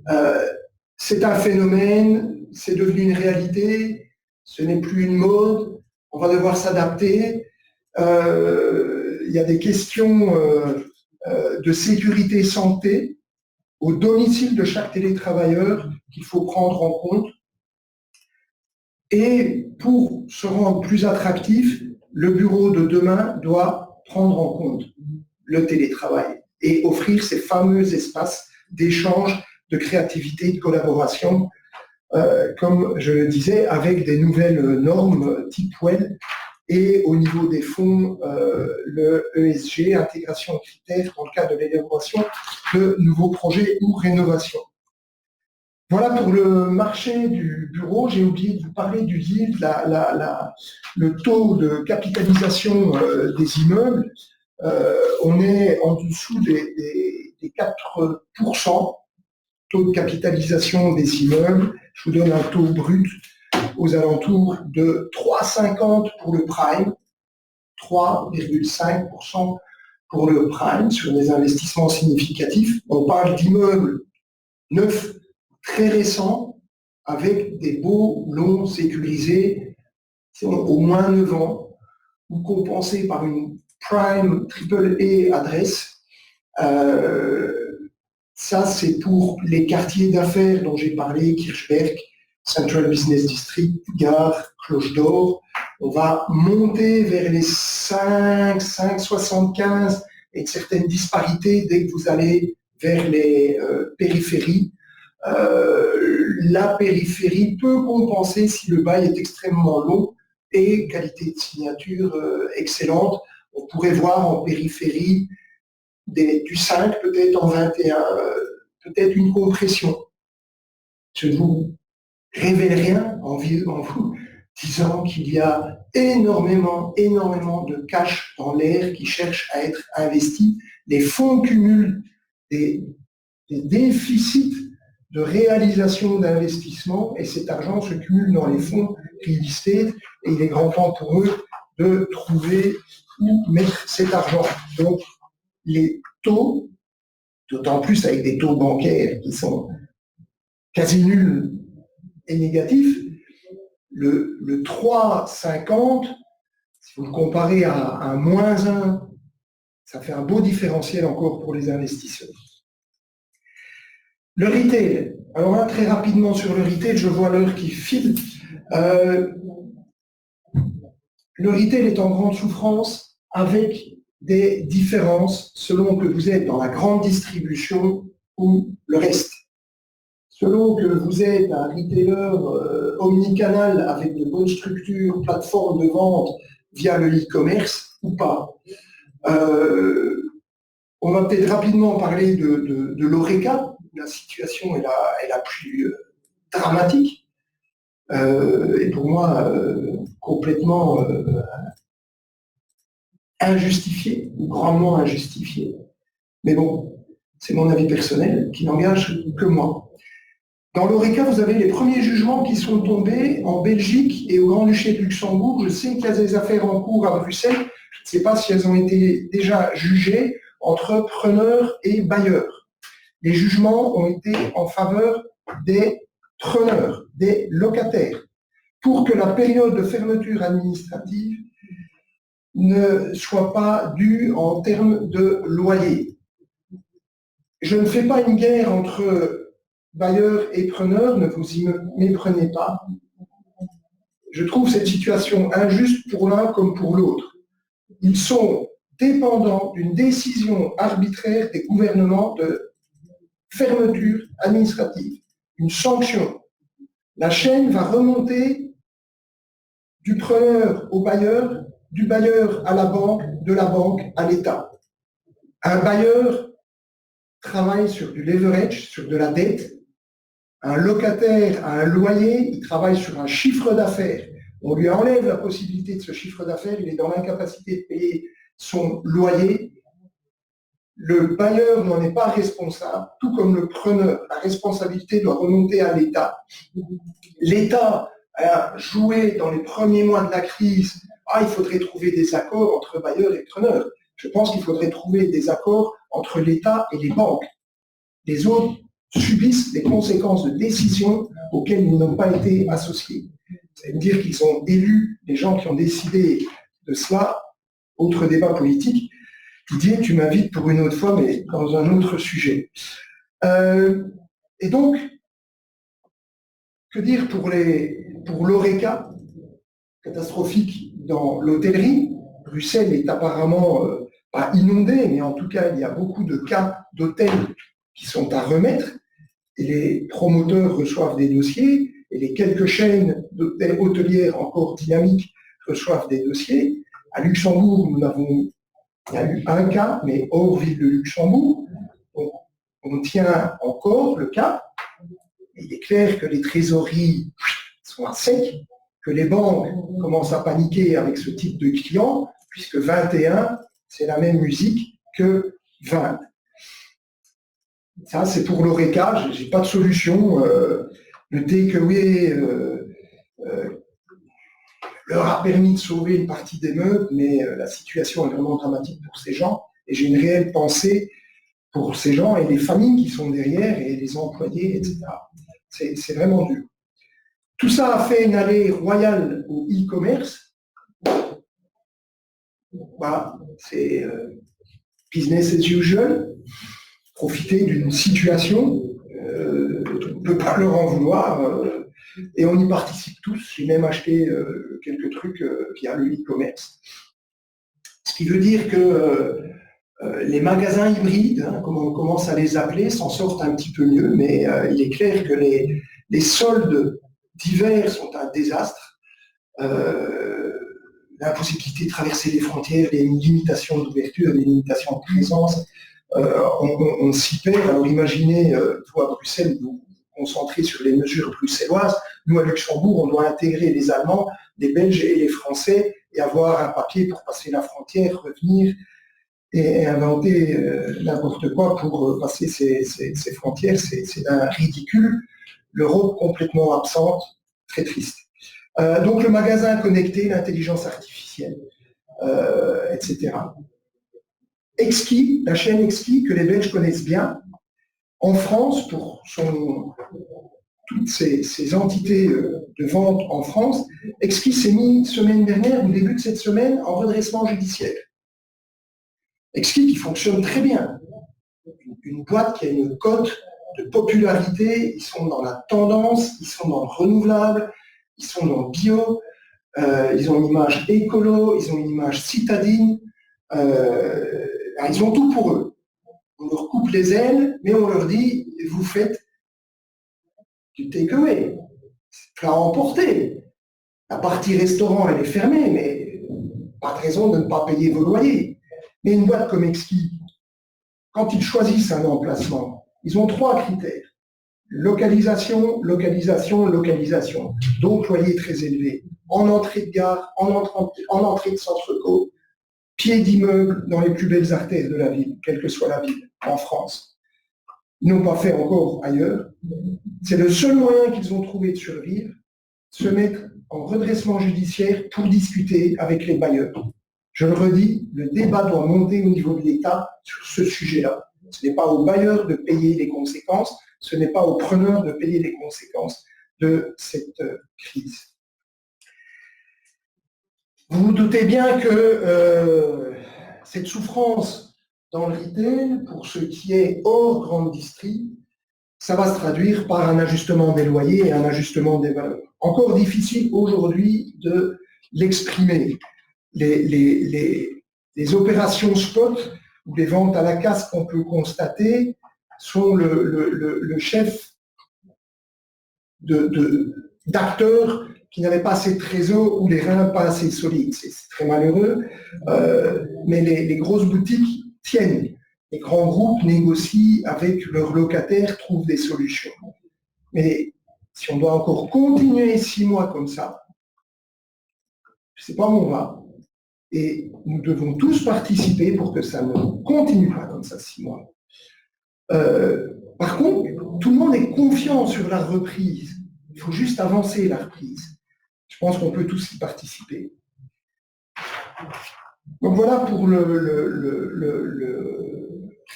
un phénomène, c'est devenu une réalité, ce n'est plus une mode, on va devoir s'adapter. Il y a des questions de sécurité santé au domicile de chaque télétravailleur qu'il faut prendre en compte. Et pour se rendre plus attractif, le bureau de demain doit prendre en compte le télétravail et offrir ces fameux espaces d'échange, de créativité, de collaboration, comme je le disais, avec des nouvelles normes type WELL et au niveau des fonds, le ESG, intégration de critères dans le cadre de l'élaboration de nouveaux projets ou rénovations. Voilà pour le marché du bureau. J'ai oublié de vous parler du yield, le taux de capitalisation des immeubles. On est en dessous des 4%, taux de capitalisation des immeubles. Je vous donne un taux brut aux alentours de 3,50 pour le prime, 3,5% pour le prime sur des investissements significatifs. On parle d'immeubles neufs très récents avec des beaux lots sécurisés au moins 9 ans ou compensés par une prime AAA adresse. Ça, c'est pour les quartiers d'affaires dont j'ai parlé, Kirchberg, Central Business District, Gare, Cloche d'Or. On va monter vers les 5,75 et certaines disparités dès que vous allez vers les périphéries. La périphérie peut compenser si le bail est extrêmement long et qualité de signature excellente. On pourrait voir en périphérie du 5 peut-être en 21, peut-être une compression. Je ne vous révèle rien en vous disant qu'il y a énormément de cash dans l'air qui cherche à être investi. Les fonds cumulent des déficits de réalisation d'investissement et cet argent se cumule dans les fonds real estate et il est grand temps pour eux de trouver où mettre cet argent. Donc, les taux, d'autant plus avec des taux bancaires qui sont quasi nuls et négatifs, le 3,50, si vous le comparez à un -1, ça fait un beau différentiel encore pour les investisseurs. Le retail. Alors là, très rapidement sur le retail, je vois l'heure qui file. Le retail est en grande souffrance avec des différences selon que vous êtes dans la grande distribution ou le reste. Selon que vous êtes un retailer omnicanal avec de bonnes structures, plateformes de vente via le e-commerce ou pas. On va peut-être rapidement parler de l'Horeca. La situation est la plus dramatique et pour moi complètement injustifiée, ou grandement injustifiée. Mais bon, c'est mon avis personnel qui n'engage que moi. Dans l'Horeca, vous avez les premiers jugements qui sont tombés en Belgique et au Grand-Duché de Luxembourg. Je sais qu'il y a des affaires en cours à Bruxelles. Je ne sais pas si elles ont été déjà jugées entre preneurs et bailleurs. Les jugements ont été en faveur des preneurs, des locataires, pour que la période de fermeture administrative ne soit pas due en termes de loyer. Je ne fais pas une guerre entre bailleurs et preneurs, ne vous y méprenez pas. Je trouve cette situation injuste pour l'un comme pour l'autre. Ils sont dépendants d'une décision arbitraire des gouvernements de fermeture administrative, une sanction. La chaîne va remonter du preneur au bailleur, du bailleur à la banque, de la banque à l'État. Un bailleur travaille sur du leverage, sur de la dette. Un locataire a un loyer, il travaille sur un chiffre d'affaires. On lui enlève la possibilité de ce chiffre d'affaires, il est dans l'incapacité de payer son loyer. Le bailleur n'en est pas responsable, tout comme le preneur. La responsabilité doit remonter à l'État. L'État a joué dans les premiers mois de la crise. Il faudrait trouver des accords entre bailleurs et preneurs. Je pense qu'il faudrait trouver des accords entre l'État et les banques. Les autres subissent les conséquences de décisions auxquelles ils n'ont pas été associés. Ça veut dire qu'ils ont élu les gens qui ont décidé de cela. Autre débat politique. Didier, tu m'invites pour une autre fois, mais dans un autre sujet. Et donc, que dire pour l'Horeca, catastrophique dans l'hôtellerie. Bruxelles est apparemment pas inondée, mais en tout cas, il y a beaucoup de cas d'hôtels qui sont à remettre, et les promoteurs reçoivent des dossiers, et les quelques chaînes d'hôtels hôtelières encore dynamiques reçoivent des dossiers. À Luxembourg, il y a eu un cas, mais hors ville de Luxembourg. Donc, on tient encore le cap. Il est clair que les trésoreries sont à sec, que les banques commencent à paniquer avec ce type de clients, puisque 21, c'est la même musique que 20. Ça, c'est pour l'ORECA, je n'ai pas de solution. Le takeaway leur a permis de sauver une partie des meubles, mais la situation est vraiment dramatique pour ces gens. Et j'ai une réelle pensée pour ces gens et les familles qui sont derrière et les employés, etc. C'est vraiment dur. Tout ça a fait une allée royale au e-commerce. Voilà, c'est business as usual. Profiter d'une situation, on ne peut pas leur en vouloir, et on y participe tous. J'ai même acheté quelques trucs via le e-commerce. Ce qui veut dire que les magasins hybrides, comme on commence à les appeler, s'en sortent un petit peu mieux, mais il est clair que les soldes d'hiver sont un désastre. L'impossibilité de traverser les frontières, les limitations d'ouverture, les limitations de présence, on s'y perd. Alors imaginez, vous à Bruxelles, vous concentrez sur les mesures bruxelloises. Nous à Luxembourg, on doit intégrer les Allemands, les Belges et les Français et avoir un papier pour passer la frontière, revenir et inventer n'importe quoi pour passer ces frontières. C'est un ridicule. L'Europe complètement absente, très triste. Donc le magasin connecté, l'intelligence artificielle, etc. Exquis, la chaîne Exquis, que les Belges connaissent bien, en France, pour toutes ces entités de vente en France, Exquis s'est mis semaine dernière, au début de cette semaine, en redressement judiciaire. Exquis qui fonctionne très bien. Une boîte qui a une cote de popularité, ils sont dans la tendance, ils sont dans le renouvelable, ils sont dans le bio, ils ont une image écolo, ils ont une image citadine, ils ont tout pour eux. On leur coupe les ailes, mais on leur dit, vous faites du takeaway, plat emporté. La partie restaurant, elle est fermée, mais pas de raison de ne pas payer vos loyers. Mais une boîte comme Exquis, quand ils choisissent un emplacement, ils ont 3 critères. Localisation, localisation, localisation. Donc, loyer très élevé. En entrée de gare, en entrée de centre-co, pied d'immeuble dans les plus belles artères de la ville, quelle que soit la ville, en France. Ils n'ont pas fait encore ailleurs. C'est le seul moyen qu'ils ont trouvé de survivre, se mettre en redressement judiciaire pour discuter avec les bailleurs. Je le redis, le débat doit monter au niveau de l'État sur ce sujet-là. Ce n'est pas aux bailleurs de payer les conséquences, ce n'est pas aux preneurs de payer les conséquences de cette crise. Vous vous doutez bien que cette souffrance dans le retail, pour ce qui est hors grande distrie, ça va se traduire par un ajustement des loyers et un ajustement des valeurs. Encore difficile aujourd'hui de l'exprimer. Les opérations spot ou les ventes à la casse qu'on peut constater sont le chef d'acteurs qui n'avaient pas assez de trésor ou les reins pas assez solides. C'est très malheureux, mais les grosses boutiques tiennent. Les grands groupes négocient avec leurs locataires, trouvent des solutions. Mais si on doit encore continuer 6 mois comme ça, je ne sais pas où on va. Et nous devons tous participer pour que ça ne continue pas comme ça 6 mois. Par contre, tout le monde est confiant sur la reprise. Il faut juste avancer la reprise. Je pense qu'on peut tous y participer. Donc voilà pour le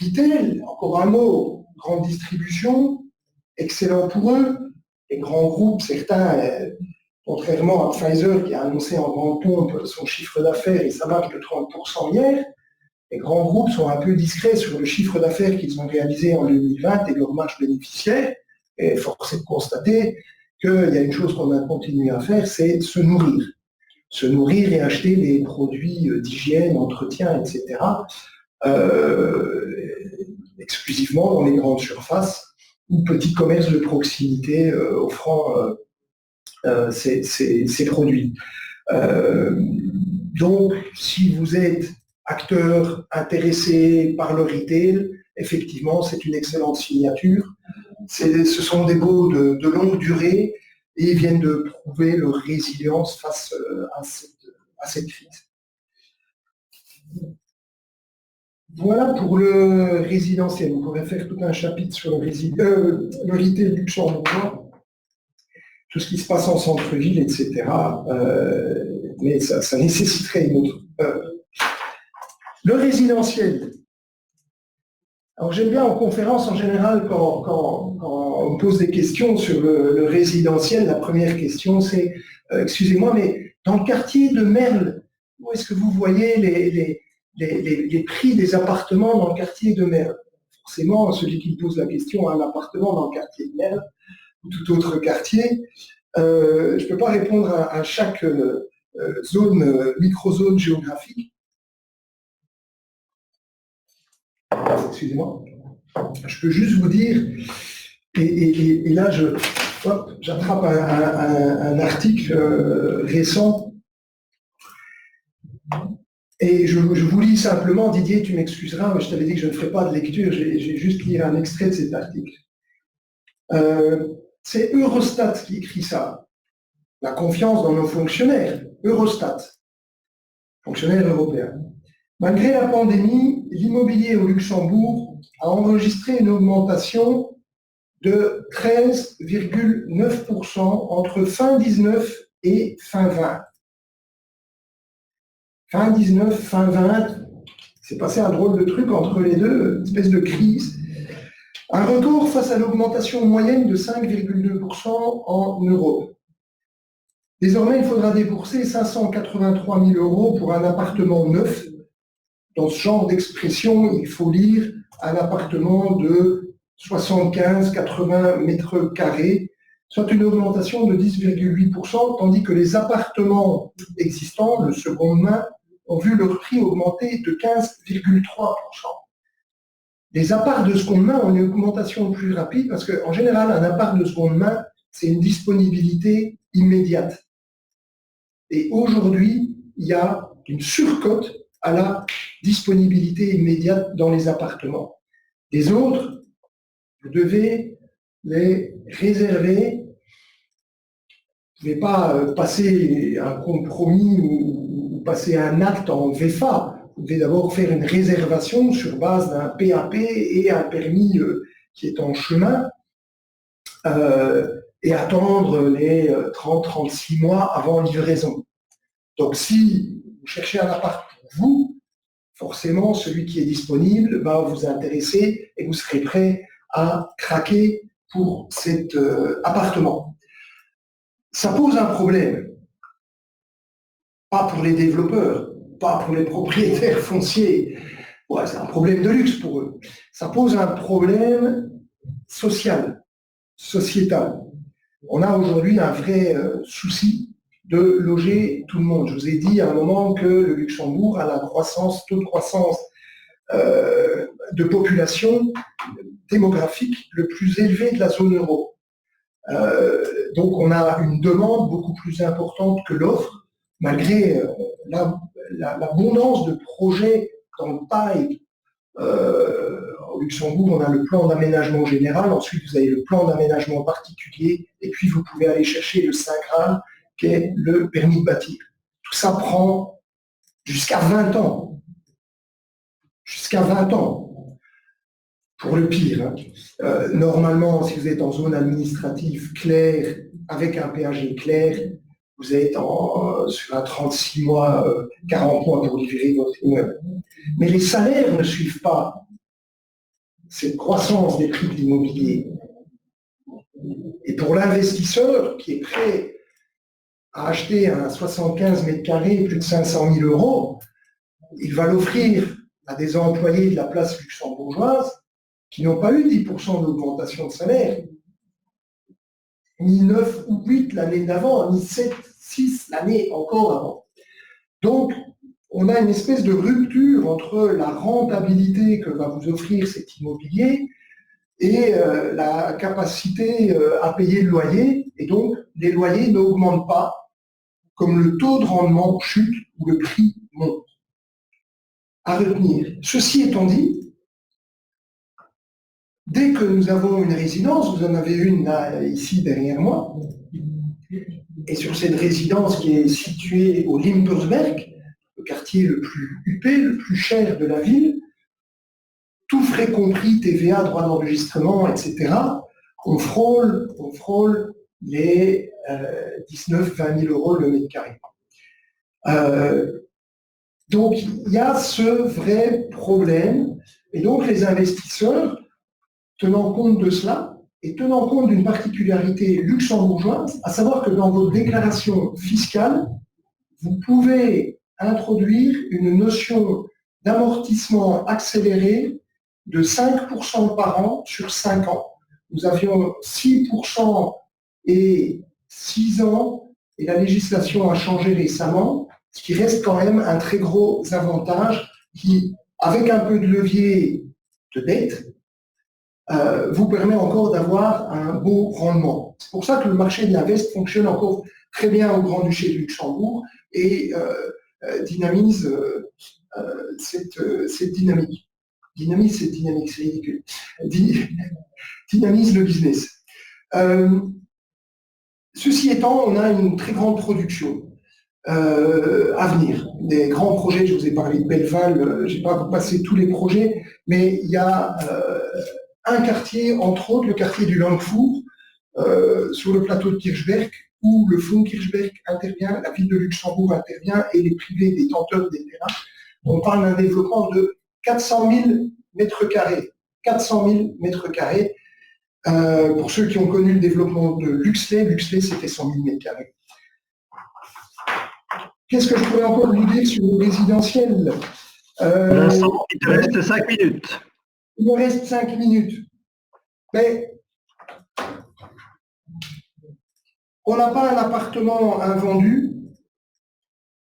retail. Encore un mot, grande distribution, excellent pour eux. Les grands groupes, certains, contrairement à Pfizer qui a annoncé en grande pompe son chiffre d'affaires et sa marge de 30% hier, les grands groupes sont un peu discrets sur le chiffre d'affaires qu'ils ont réalisé en 2020 et leur marge bénéficiaire. Et force est de constater qu'il y a une chose qu'on a continué à faire, c'est se nourrir. Se nourrir et acheter des produits d'hygiène, d'entretien, etc. Exclusivement dans les grandes surfaces ou petits commerces de proximité offrant ces produits. Donc, si vous êtes acteur intéressé par le retail, effectivement, c'est une excellente signature. Ce sont des baux de longue durée et ils viennent de prouver leur résilience face à cette crise. Voilà pour le résidentiel. On pourrait faire tout un chapitre sur le retail luxembourgeois, tout ce qui se passe en centre-ville, etc. Mais ça nécessiterait une autre. Le résidentiel. Alors j'aime bien en conférence en général quand on me pose des questions sur le résidentiel, la première question c'est excusez-moi, mais dans le quartier de Merle, où est-ce que vous voyez les prix des appartements dans le quartier de Merle? Forcément, celui qui me pose la question a un appartement dans le quartier de Merle ou tout autre quartier. Je ne peux pas répondre à chaque zone, micro-zone géographique. Excusez-moi. Je peux juste vous dire, et là j'attrape un article récent, et je vous lis simplement, Didier, tu m'excuseras, je t'avais dit que je ne ferais pas de lecture, j'ai juste lire un extrait de cet article. C'est Eurostat qui écrit ça. La confiance dans nos fonctionnaires, Eurostat, fonctionnaires européens. Malgré la pandémie, l'immobilier au Luxembourg a enregistré une augmentation de 13,9% entre fin 19 et fin 20. Fin 19, fin 20, c'est passé un drôle de truc entre les deux, une espèce de crise. Un retour face à l'augmentation moyenne de 5,2% en euros. Désormais, il faudra débourser 583 000 euros pour un appartement neuf. Dans ce genre d'expression, il faut lire un appartement de 75-80 mètres carrés, soit une augmentation de 10,8%, tandis que les appartements existants, de seconde main, ont vu leur prix augmenter de 15,3%. Les apparts de seconde main ont une augmentation plus rapide parce qu'en général, un appart de seconde main, c'est une disponibilité immédiate. Et aujourd'hui, il y a une surcote à la disponibilité immédiate dans les appartements. Les autres, vous devez les réserver. Vous ne pouvez pas passer un compromis ou passer un acte en VFA. Vous devez d'abord faire une réservation sur base d'un PAP et un permis qui est en chemin et attendre les 30-36 mois avant livraison. Donc si vous cherchez un appart pour vous, forcément, celui qui est disponible va vous intéresser et vous serez prêt à craquer pour cet appartement. Ça pose un problème, pas pour les développeurs, pas pour les propriétaires fonciers. Ouais, c'est un problème de luxe pour eux. Ça pose un problème social, sociétal. On a aujourd'hui un vrai souci de loger tout le monde. Je vous ai dit à un moment que le Luxembourg a taux de croissance de population démographique le plus élevé de la zone euro. Donc on a une demande beaucoup plus importante que l'offre, malgré l'abondance de projets dans le pipe. Au Luxembourg, on a le plan d'aménagement général, ensuite vous avez le plan d'aménagement particulier, et puis vous pouvez aller chercher le Saint Graal, qui est le permis de bâtir. Tout ça prend jusqu'à 20 ans. Jusqu'à 20 ans. Pour le pire. Normalement, si vous êtes en zone administrative claire, avec un PAG clair, vous êtes sur un 36 mois, 40 mois pour livrer votre immeuble. Mais les salaires ne suivent pas cette croissance des prix de l'immobilier. Et pour l'investisseur qui est prêt à acheter un 75 mètres carrés, plus de 500 000 euros, il va l'offrir à des employés de la place luxembourgeoise qui n'ont pas eu 10% d'augmentation de salaire, ni 9 ou 8 l'année d'avant, ni 7, 6 l'année encore avant. Donc, on a une espèce de rupture entre la rentabilité que va vous offrir cet immobilier et la capacité à payer le loyer. Et donc, les loyers n'augmentent pas comme le taux de rendement chute ou le prix monte. À retenir. Ceci étant dit, dès que nous avons une résidence, vous en avez une là, ici derrière moi, et sur cette résidence qui est située au Limpersberg, le quartier le plus huppé, le plus cher de la ville, tout frais compris, TVA, droit d'enregistrement, etc., on frôle les 19-20 000 euros le mètre carré. Donc, il y a ce vrai problème. Et donc, les investisseurs, tenant compte de cela, et tenant compte d'une particularité luxembourgeoise, à savoir que dans votre déclaration fiscale, vous pouvez introduire une notion d'amortissement accéléré de 5% par an sur 5 ans. Nous avions 6% et 6 ans, et la législation a changé récemment, ce qui reste quand même un très gros avantage qui, avec un peu de levier de dette, vous permet encore d'avoir un beau rendement. C'est pour ça que le marché de l'invest fonctionne encore très bien au Grand-Duché de Luxembourg et dynamise cette dynamique. Dynamise cette dynamique, c'est ridicule. Dynamise le business. Ceci étant, on a une très grande production à venir. Des grands projets, je vous ai parlé de Belleval, je ne vais pas vous passer tous les projets, mais il y a un quartier, entre autres, le quartier du Langfour, sur le plateau de Kirchberg, où le fonds Kirchberg intervient, la ville de Luxembourg intervient et les privés détenteurs des terrains. On parle d'un développement de 400 000 mètres carrés. 400 000 mètres carrés. Pour ceux qui ont connu le développement de Luxley, c'était 100 000 mètres carrés. Qu'est-ce que je pourrais encore vous dire sur le résidentiel Vincent, il te reste 5 minutes. Il me reste 5 minutes. Mais on n'a pas un appartement invendu.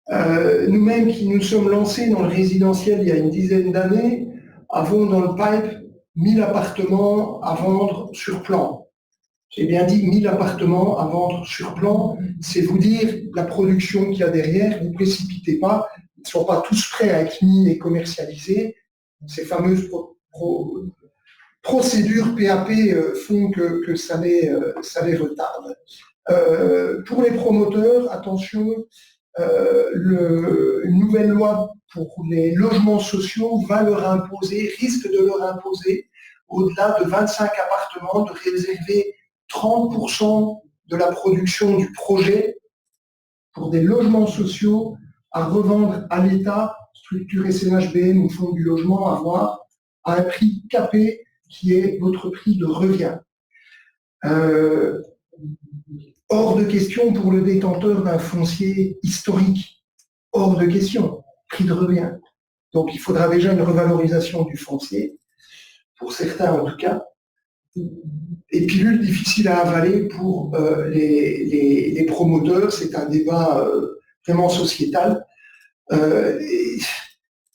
Nous-mêmes qui nous sommes lancés dans le résidentiel il y a une dizaine d'années, avons dans le pipe 1000 appartements à vendre sur plan. J'ai bien dit 1000 appartements à vendre sur plan, c'est vous dire la production qu'il y a derrière, ne vous précipitez pas, ils ne sont pas tous prêts à être mis et commercialisés. Ces fameuses procédures PAP font que ça les retarde. Pour les promoteurs, attention, une nouvelle loi pour les logements sociaux risque de leur imposer, au-delà de 25 appartements, de réserver 30% de la production du projet pour des logements sociaux à revendre à l'État, structure SNHBM ou fonds du logement, à voir, à un prix capé qui est votre prix de revient. Hors de question pour le détenteur d'un foncier historique. Hors de question, prix de revient. Donc il faudra déjà une revalorisation du foncier, pour certains en tout cas. Et pilule difficile à avaler pour les promoteurs, c'est un débat vraiment sociétal.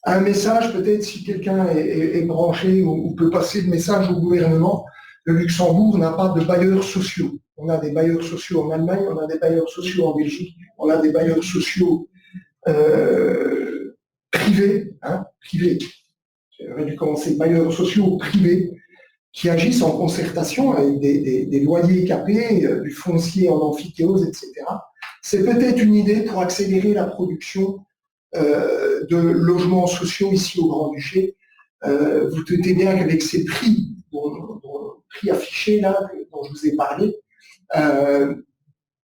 Un message, peut-être si quelqu'un est branché ou peut passer le message au gouvernement, le Luxembourg n'a pas de bailleurs sociaux. On a des bailleurs sociaux en Allemagne, on a des bailleurs sociaux en Belgique, on a des bailleurs sociaux privés, privés. J'aurais dû commencer, bailleurs sociaux privés, qui agissent en concertation avec des loyers capés, du foncier en amphithéose, etc. C'est peut-être une idée pour accélérer la production de logements sociaux ici au Grand-Duché. Vous doutez bien qu'avec ces prix, prix affichés là, dont je vous ai parlé,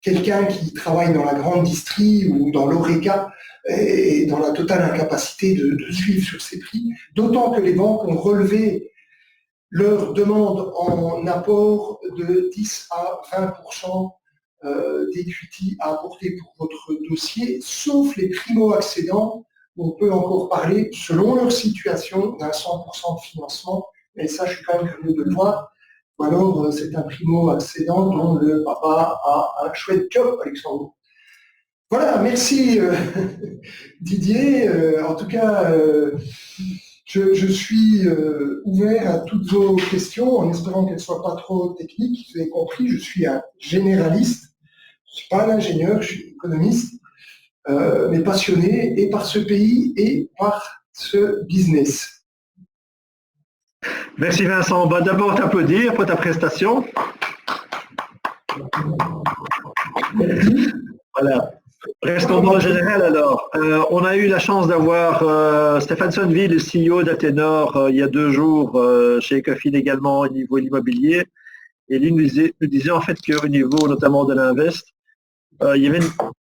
quelqu'un qui travaille dans la grande distrie ou dans l'ORECA est dans la totale incapacité de suivre sur ces prix, d'autant que les banques ont relevé leur demande en apport de 10 à 20% d'equity à apporter pour votre dossier, sauf les primo-accédants, où on peut encore parler, selon leur situation, d'un 100% de financement, mais ça je suis quand même curieux de le voir, ou alors c'est un primo-accédant dont le papa a un chouette job à Luxembourg. Voilà, merci Didier, en tout cas je suis ouvert à toutes vos questions en espérant qu'elles ne soient pas trop techniques. Vous avez compris, je suis un généraliste, je ne suis pas un ingénieur, je suis économiste. mais passionné et par ce pays et par ce business. Merci Vincent. On va d'abord t'applaudir pour ta prestation. Merci. Voilà. Restons dans le général alors. On a eu la chance d'avoir Stéphane Sonneville, le CEO d'Athénor, il y a 2 jours chez Ecofin également au niveau de l'immobilier. Et lui nous disait en fait qu'au niveau notamment de l'Invest, il y avait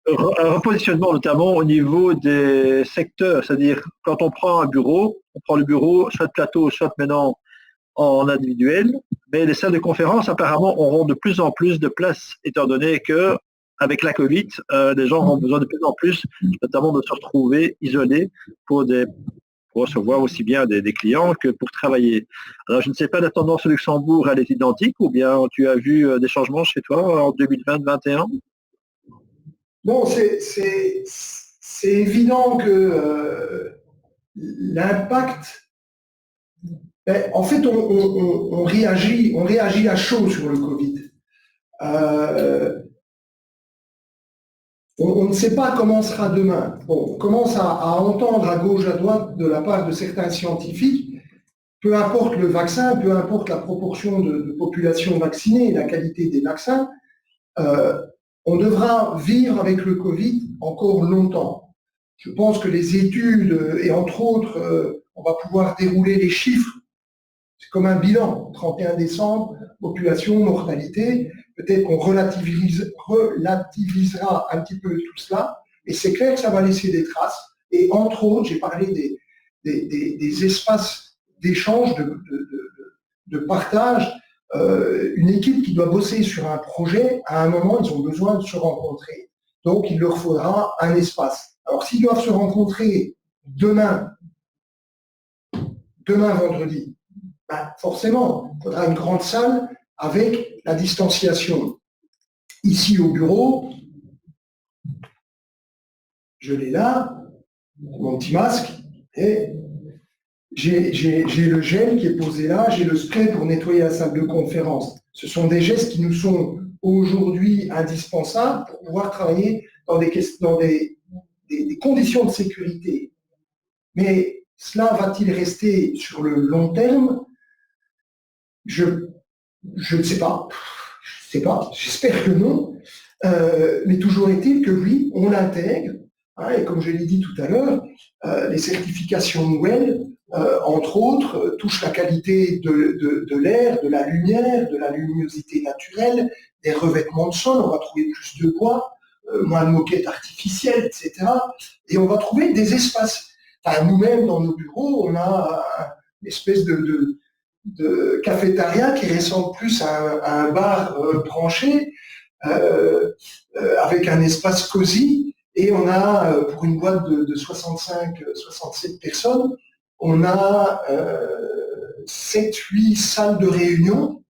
un repositionnement notamment au niveau des secteurs. C'est-à-dire quand on prend un bureau, on prend le bureau, soit plateau, soit maintenant en individuel, mais les salles de conférence apparemment auront de plus en plus de place, étant donné que avec la Covid, les gens ont besoin de plus en plus, notamment de se retrouver isolés pour recevoir aussi bien des clients que pour travailler. Alors je ne sais pas, la tendance au Luxembourg, elle est identique ou bien tu as vu des changements chez toi en 2020-2021? Bon, c'est évident que l'impact. En fait, on réagit à chaud sur le Covid. On ne sait pas comment sera demain. Bon, on commence à entendre à gauche, à droite, de la part de certains scientifiques, peu importe le vaccin, peu importe la proportion de population vaccinée, la qualité des vaccins, on devra vivre avec le Covid encore longtemps. Je pense que les études, et entre autres, on va pouvoir dérouler les chiffres. C'est comme un bilan, 31 décembre, population, mortalité. Peut-être qu'on relativisera un petit peu tout cela, et c'est clair que ça va laisser des traces. Et entre autres, j'ai parlé des espaces d'échange, de partage. Une équipe qui doit bosser sur un projet, à un moment, ils ont besoin de se rencontrer. Donc, il leur faudra un espace. Alors, s'ils doivent se rencontrer demain vendredi, ben, forcément, il faudra une grande salle avec la distanciation. Ici au bureau, je l'ai là, mon petit masque, et j'ai le gel qui est posé là, j'ai le spray pour nettoyer la salle de conférence. Ce sont des gestes qui nous sont aujourd'hui indispensables pour pouvoir travailler dans des conditions de sécurité. Mais cela va-t-il rester sur le long terme? Je ne sais pas. Je ne sais pas. J'espère que non. Mais toujours est-il que oui, on l'intègre. Hein, et comme je l'ai dit tout à l'heure, les certifications nouvelles, entre autres, touchent la qualité de l'air, de la lumière, de la luminosité naturelle, des revêtements de sol. On va trouver plus de bois, moins de moquettes artificielles, etc. Et on va trouver des espaces. Enfin, nous-mêmes, dans nos bureaux, on a une espèce de cafétéria qui ressemble plus à un bar branché, avec un espace cosy, et on a, pour une boîte de 65-67 personnes, on a 7-8 salles de réunion,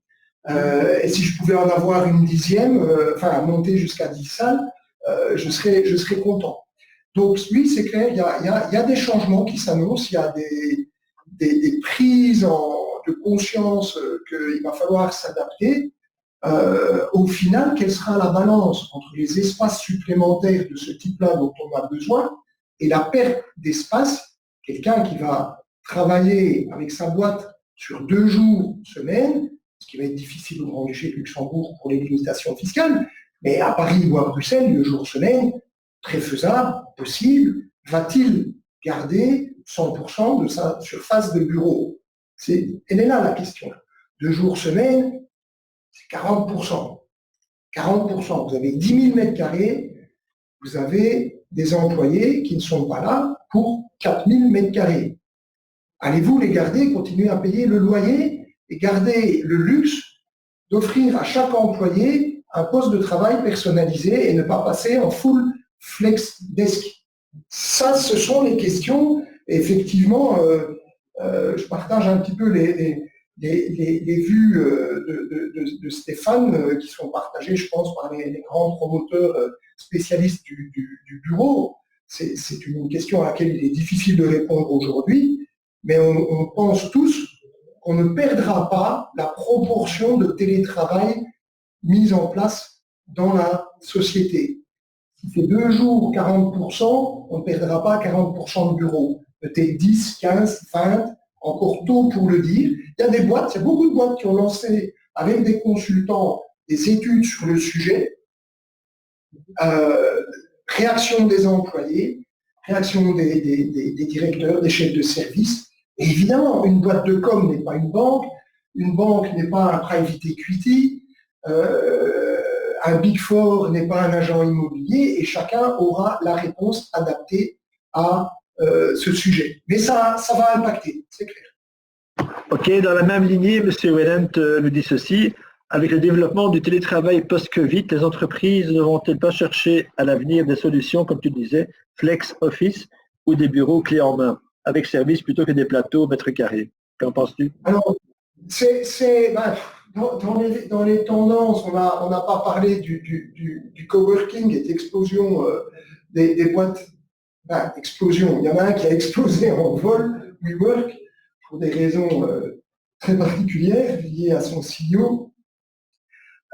et si je pouvais en avoir une 10e, enfin monter jusqu'à 10 salles, je serais content. Donc oui, c'est clair, il y a des changements qui s'annoncent, il y a des prises de conscience qu'il va falloir s'adapter. Au final, quelle sera la balance entre les espaces supplémentaires de ce type-là dont on a besoin et la perte d'espace? Quelqu'un qui va travailler avec sa boîte sur 2 jours semaine, ce qui va être difficile au Grand Duché de Luxembourg pour les limitations fiscales, mais à Paris ou à Bruxelles, 2 jours semaine, très faisable, possible. Va-t-il garder 100% de sa surface de bureau? Elle est là la question. 2 jours semaine, c'est 40%. 40%. Vous avez 10 000 mètres carrés, vous avez des employés qui ne sont pas là pour 4 000 mètres carrés. Allez-vous les garder, continuer à payer le loyer et garder le luxe d'offrir à chaque employé un poste de travail personnalisé et ne pas passer en full flex desk? Ça, ce sont les questions. Effectivement, je partage un petit peu les vues de Stéphane, qui sont partagées, je pense, par les grands promoteurs spécialistes du bureau. C'est une question à laquelle il est difficile de répondre aujourd'hui, mais on pense tous qu'on ne perdra pas la proportion de télétravail mise en place dans la société. Si c'est 2 jours, 40%, on ne perdra pas 40% de bureau. Peut-être 10, 15, 20, encore tôt pour le dire. Il y a beaucoup de boîtes qui ont lancé avec des consultants des études sur le sujet. Réaction des employés, réaction des directeurs, des chefs de service. Et évidemment, une boîte de com n'est pas une banque n'est pas un private equity, un Big Four n'est pas un agent immobilier, et chacun aura la réponse adaptée à ce sujet. Mais ça va impacter, c'est clair. Ok, dans la même lignée, M. Wellent nous dit ceci. Avec le développement du télétravail post-Covid, les entreprises ne vont-elles pas chercher à l'avenir des solutions, comme tu disais, flex office ou des bureaux clés en main, avec service plutôt que des plateaux mètres carrés? Qu'en penses-tu? Alors, dans les tendances, on n'a pas parlé du coworking et d'explosion des boîtes. Explosion. Il y en a un qui a explosé en vol, WeWork, pour des raisons très particulières liées à son CEO.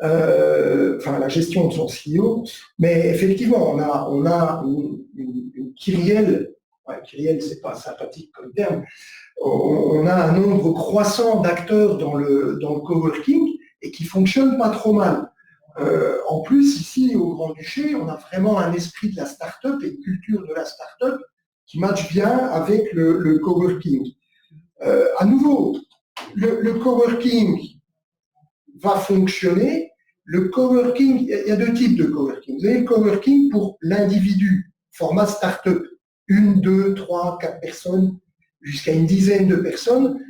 La gestion de son CEO, mais effectivement, on a une kyrielle, kyrielle, c'est pas sympathique comme terme, on a un nombre croissant d'acteurs dans le coworking et qui fonctionne pas trop mal. En plus, ici, au Grand-Duché, on a vraiment un esprit de la start-up et une culture de la start-up qui match bien avec le coworking. À nouveau, le coworking va fonctionner. Le coworking, il y a 2 types de coworking. Vous avez le coworking pour l'individu, format start-up, 1, 2, 3, 4 personnes, jusqu'à une dizaine de personnes,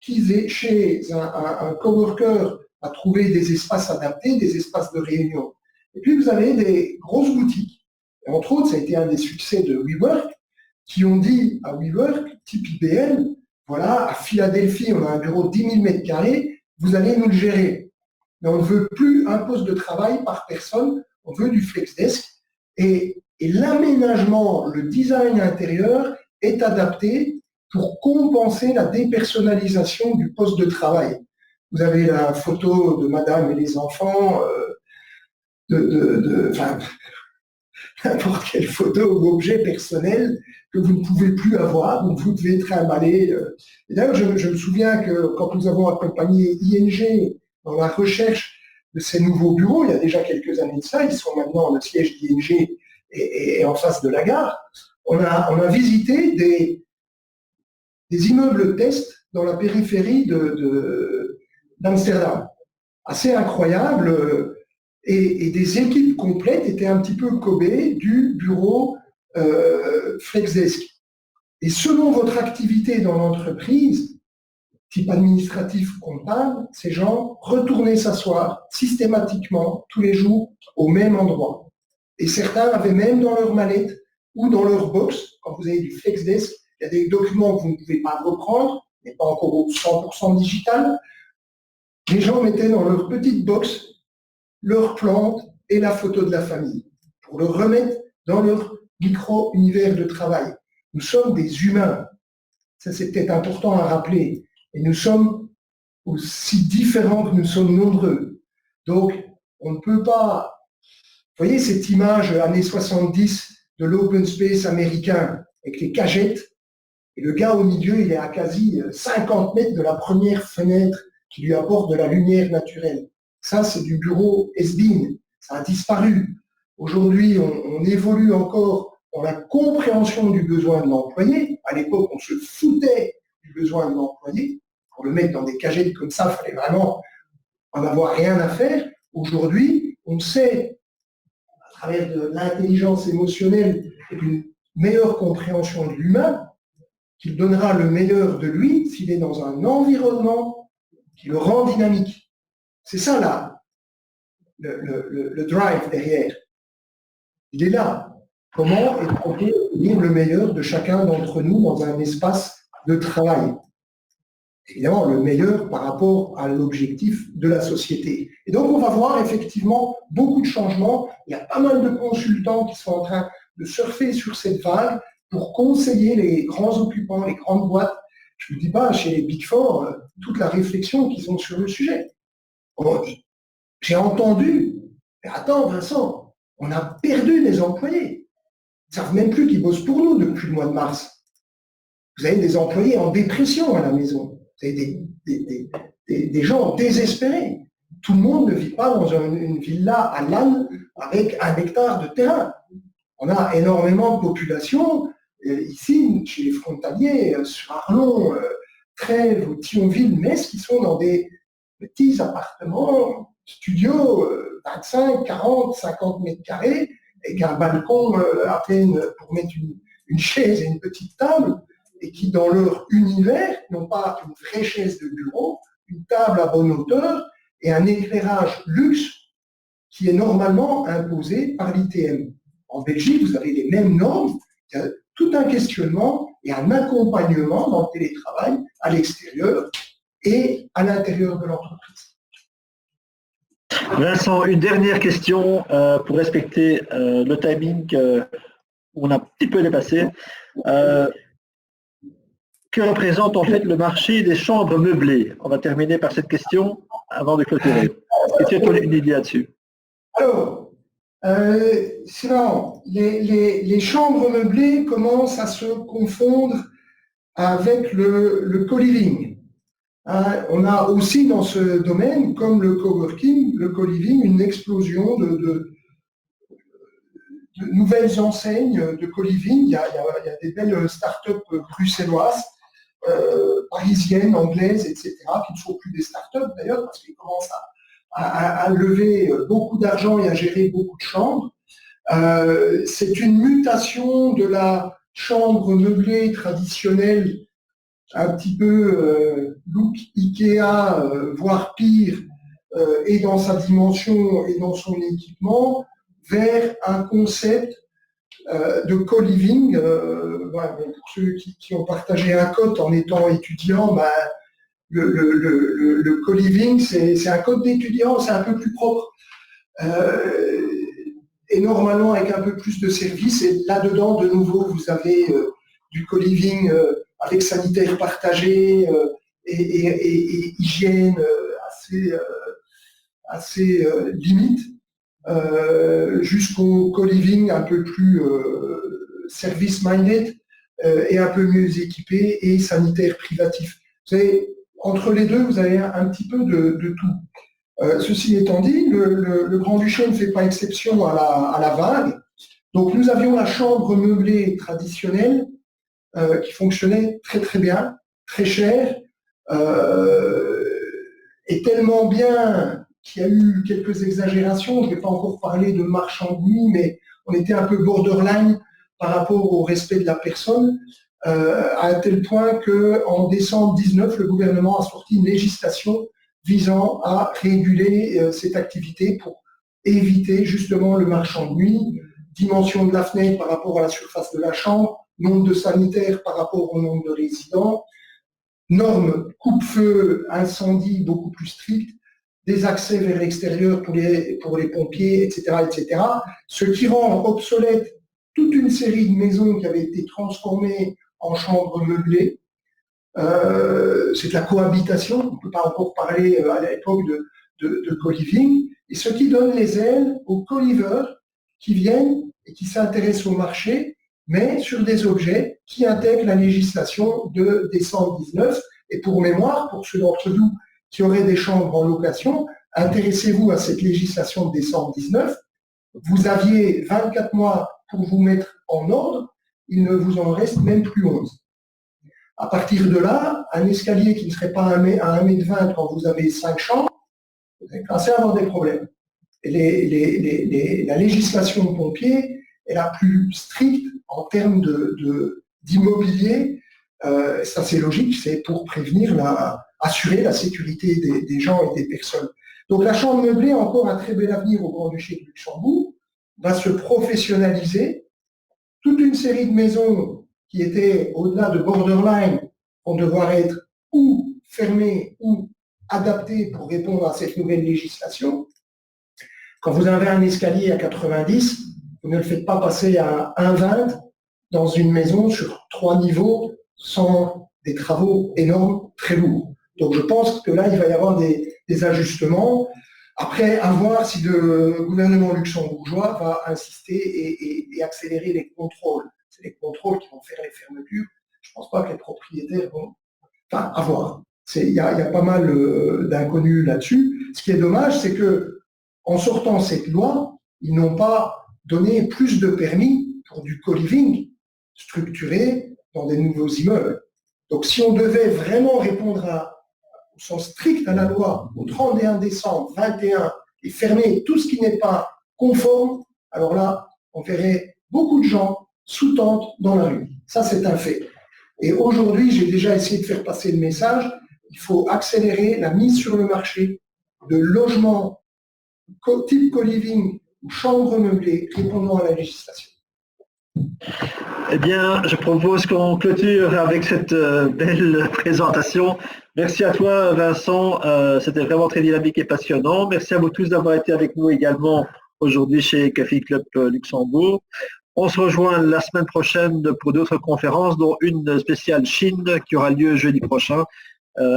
qui, chez un coworker, va trouver des espaces adaptés, des espaces de réunion. Et puis vous avez des grosses boutiques, et entre autres, ça a été un des succès de WeWork, qui ont dit à WeWork, type IBM, voilà, à Philadelphie, on a un bureau de 10 000 m², vous allez nous le gérer. Mais on ne veut plus un poste de travail par personne, on veut du FlexDesk. Et l'aménagement, le design intérieur est adapté pour compenser la dépersonnalisation du poste de travail. Vous avez la photo de madame et les enfants, n'importe quelle photo ou objet personnel que vous ne pouvez plus avoir, donc vous devez trimballer. Et d'ailleurs, je me souviens que quand nous avons accompagné ING dans la recherche de ces nouveaux bureaux, il y a déjà quelques années de ça, ils sont maintenant, le siège d'ING et en face de la gare, on a visité des immeubles test dans la périphérie d'Amsterdam. Assez incroyable, et des équipes complètes étaient un petit peu cobées du bureau FlexDesk. Et selon votre activité dans l'entreprise, type administratif ou comptable, ces gens retournaient s'asseoir systématiquement tous les jours au même endroit. Et certains avaient même dans leur mallette ou dans leur box, quand vous avez du FlexDesk, il y a des documents que vous ne pouvez pas reprendre, mais pas encore au 100% digital. Les gens mettaient dans leur petite box leur plante et la photo de la famille pour le remettre dans leur micro-univers de travail. Nous sommes des humains. Ça, c'est peut-être important à rappeler. Et nous sommes aussi différents que nous sommes nombreux. Donc, on ne peut pas... Vous voyez cette image années 70 de l'open space américain avec les cagettes, et le gars au milieu, il est à quasi 50 mètres de la première fenêtre qui lui apporte de la lumière naturelle. Ça, c'est du bureau has-been. Ça a disparu. Aujourd'hui, on évolue encore dans la compréhension du besoin de l'employé. À l'époque, on se foutait du besoin de l'employé. Pour le mettre dans des cagettes comme ça, il fallait vraiment en avoir rien à faire. Aujourd'hui, on sait, à travers de l'intelligence émotionnelle et d'une meilleure compréhension de l'humain, qu'il donnera le meilleur de lui s'il est dans un environnement qui le rend dynamique. C'est ça là, le drive derrière. Il est là. Comment est-ce qu'on peut obtenir le meilleur de chacun d'entre nous dans un espace de travail? Évidemment, le meilleur par rapport à l'objectif de la société. Et donc, on va voir effectivement beaucoup de changements. Il y a pas mal de consultants qui sont en train de surfer sur cette vague pour conseiller les grands occupants, les grandes boîtes. Je ne vous dis pas, chez les Big Four, toute la réflexion qu'ils ont sur le sujet. J'ai entendu, mais attends Vincent, On a perdu des employés. Ils ne savent même plus qu'ils bossent pour nous depuis le mois de mars. Vous avez des employés en dépression à la maison. Vous avez des gens désespérés. Tout le monde ne vit pas dans une villa à Lannes avec 1 hectare de terrain. On a énormément de population ici, chez les frontaliers, sur Arlon, Trèves, Thionville, Metz, qui sont dans des petits appartements, studios, 25, 40, 50 mètres carrés, avec un balcon à peine pour mettre une chaise et une petite table, et qui, dans leur univers, n'ont pas une vraie chaise de bureau, une table à bonne hauteur et un éclairage luxe qui est normalement imposé par l'ITM. En Belgique, vous avez les mêmes normes, il y a tout un questionnement et un accompagnement dans le télétravail à l'extérieur et à l'intérieur de l'entreprise. Vincent, une dernière question pour respecter le timing on a un petit peu dépassé. Que représente en fait le marché des chambres meublées? On va terminer par cette question avant de clôturer. Est-ce que tu as une idée là-dessus? Alors, c'est marrant. Les chambres meublées commencent à se confondre avec le co-living. On a aussi dans ce domaine, comme le coworking, le co-living, une explosion de nouvelles enseignes de co-living. Il y a des belles startups bruxelloises, parisiennes, anglaises, etc., qui ne sont plus des startups d'ailleurs, parce qu'ils commencent à lever beaucoup d'argent et à gérer beaucoup de chambres. C'est une mutation de la chambre meublée traditionnelle, un petit peu look Ikea, voire pire, et dans sa dimension et dans son équipement, vers un concept de co-living. Voilà, pour ceux qui ont partagé un code en étant étudiant, ben, le co-living, c'est un code d'étudiant, c'est un peu plus propre. Et normalement avec un peu plus de services. Et là-dedans, de nouveau, vous avez du co-living avec sanitaire partagé et hygiène assez limite, jusqu'au co-living un peu plus service-minded et un peu mieux équipé et sanitaire privatif. Vous savez, entre les deux, vous avez un petit peu de tout. Ceci étant dit, le Grand-Duché ne fait pas exception à la vague. Donc nous avions la chambre meublée traditionnelle qui fonctionnait très très bien, très cher, et tellement bien qu'il y a eu quelques exagérations. Je ne vais pas encore parler de marchand de nuit, mais on était un peu borderline par rapport au respect de la personne, à un tel point qu'en décembre 2019, le gouvernement a sorti une législation visant à réguler cette activité pour éviter justement le marchand de nuit, dimension de la fenêtre par rapport à la surface de la chambre, nombre de sanitaires par rapport au nombre de résidents, normes coupe-feu, incendie beaucoup plus strictes, des accès vers l'extérieur pour les pompiers, etc., etc. Ce qui rend obsolète toute une série de maisons qui avaient été transformées en chambres meublées. C'est de la cohabitation, on ne peut pas encore parler à l'époque de co-living, et ce qui donne les ailes aux co-livers qui viennent et qui s'intéressent au marché, mais sur des objets qui intègrent la législation de décembre 2019. Et pour mémoire, pour ceux d'entre vous qui auraient des chambres en location, intéressez-vous à cette législation de décembre 2019. Vous aviez 24 mois pour vous mettre en ordre, il ne vous en reste même plus 11. À partir de là, un escalier qui ne serait pas à 1,20 m quand vous avez 5 chambres, vous allez commencer à avoir des problèmes. Et la législation pompier est la plus stricte en termes d'immobilier. Ça, c'est logique, c'est pour prévenir, assurer la sécurité des gens et des personnes. Donc la chambre meublée a encore un très bel avenir au Grand-Duché de Luxembourg, va se professionnaliser. Toute une série de maisons qui étaient au-delà de borderline vont devoir être ou fermées ou adaptées pour répondre à cette nouvelle législation. Quand vous avez un escalier à 90, vous ne le faites pas passer à 1,20 dans une maison sur 3 niveaux sans des travaux énormes, très lourds. Donc je pense que là, il va y avoir des ajustements Après, à voir si le gouvernement luxembourgeois va insister et accélérer les contrôles. C'est les contrôles qui vont faire les fermetures. Je ne pense pas que les propriétaires vont... Enfin, à voir. Il y a pas mal d'inconnus là-dessus. Ce qui est dommage, c'est que en sortant cette loi, ils n'ont pas donné plus de permis pour du co-living structuré dans des nouveaux immeubles. Donc, si on devait vraiment répondre au sens strict à la loi au 31 décembre 2021 et fermer tout ce qui n'est pas conforme, alors là, on verrait beaucoup de gens sous tente dans la rue. Ça, c'est un fait. Et aujourd'hui, j'ai déjà essayé de faire passer le message, il faut accélérer la mise sur le marché de logements type co-living ou chambres meublées répondant à la législation. Eh bien, je propose qu'on clôture avec cette belle présentation. Merci à toi, Vincent. C'était vraiment très dynamique et passionnant. Merci à vous tous d'avoir été avec nous également aujourd'hui chez Café Club Luxembourg. On se rejoint la semaine prochaine pour d'autres conférences, dont une spéciale Chine qui aura lieu jeudi prochain.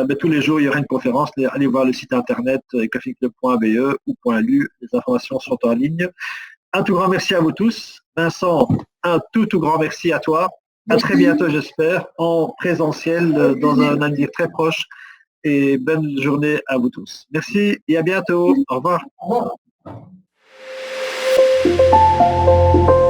Mais tous les jours, il y aura une conférence. Allez voir le site internet cafeclub.be ou .lu. Les informations sont en ligne. Un tout grand merci à vous tous. Vincent, un tout grand merci à toi. Merci. À très bientôt, j'espère, en présentiel dans un avenir très proche. Et bonne journée à vous tous. Merci et à bientôt. Au revoir. Au revoir.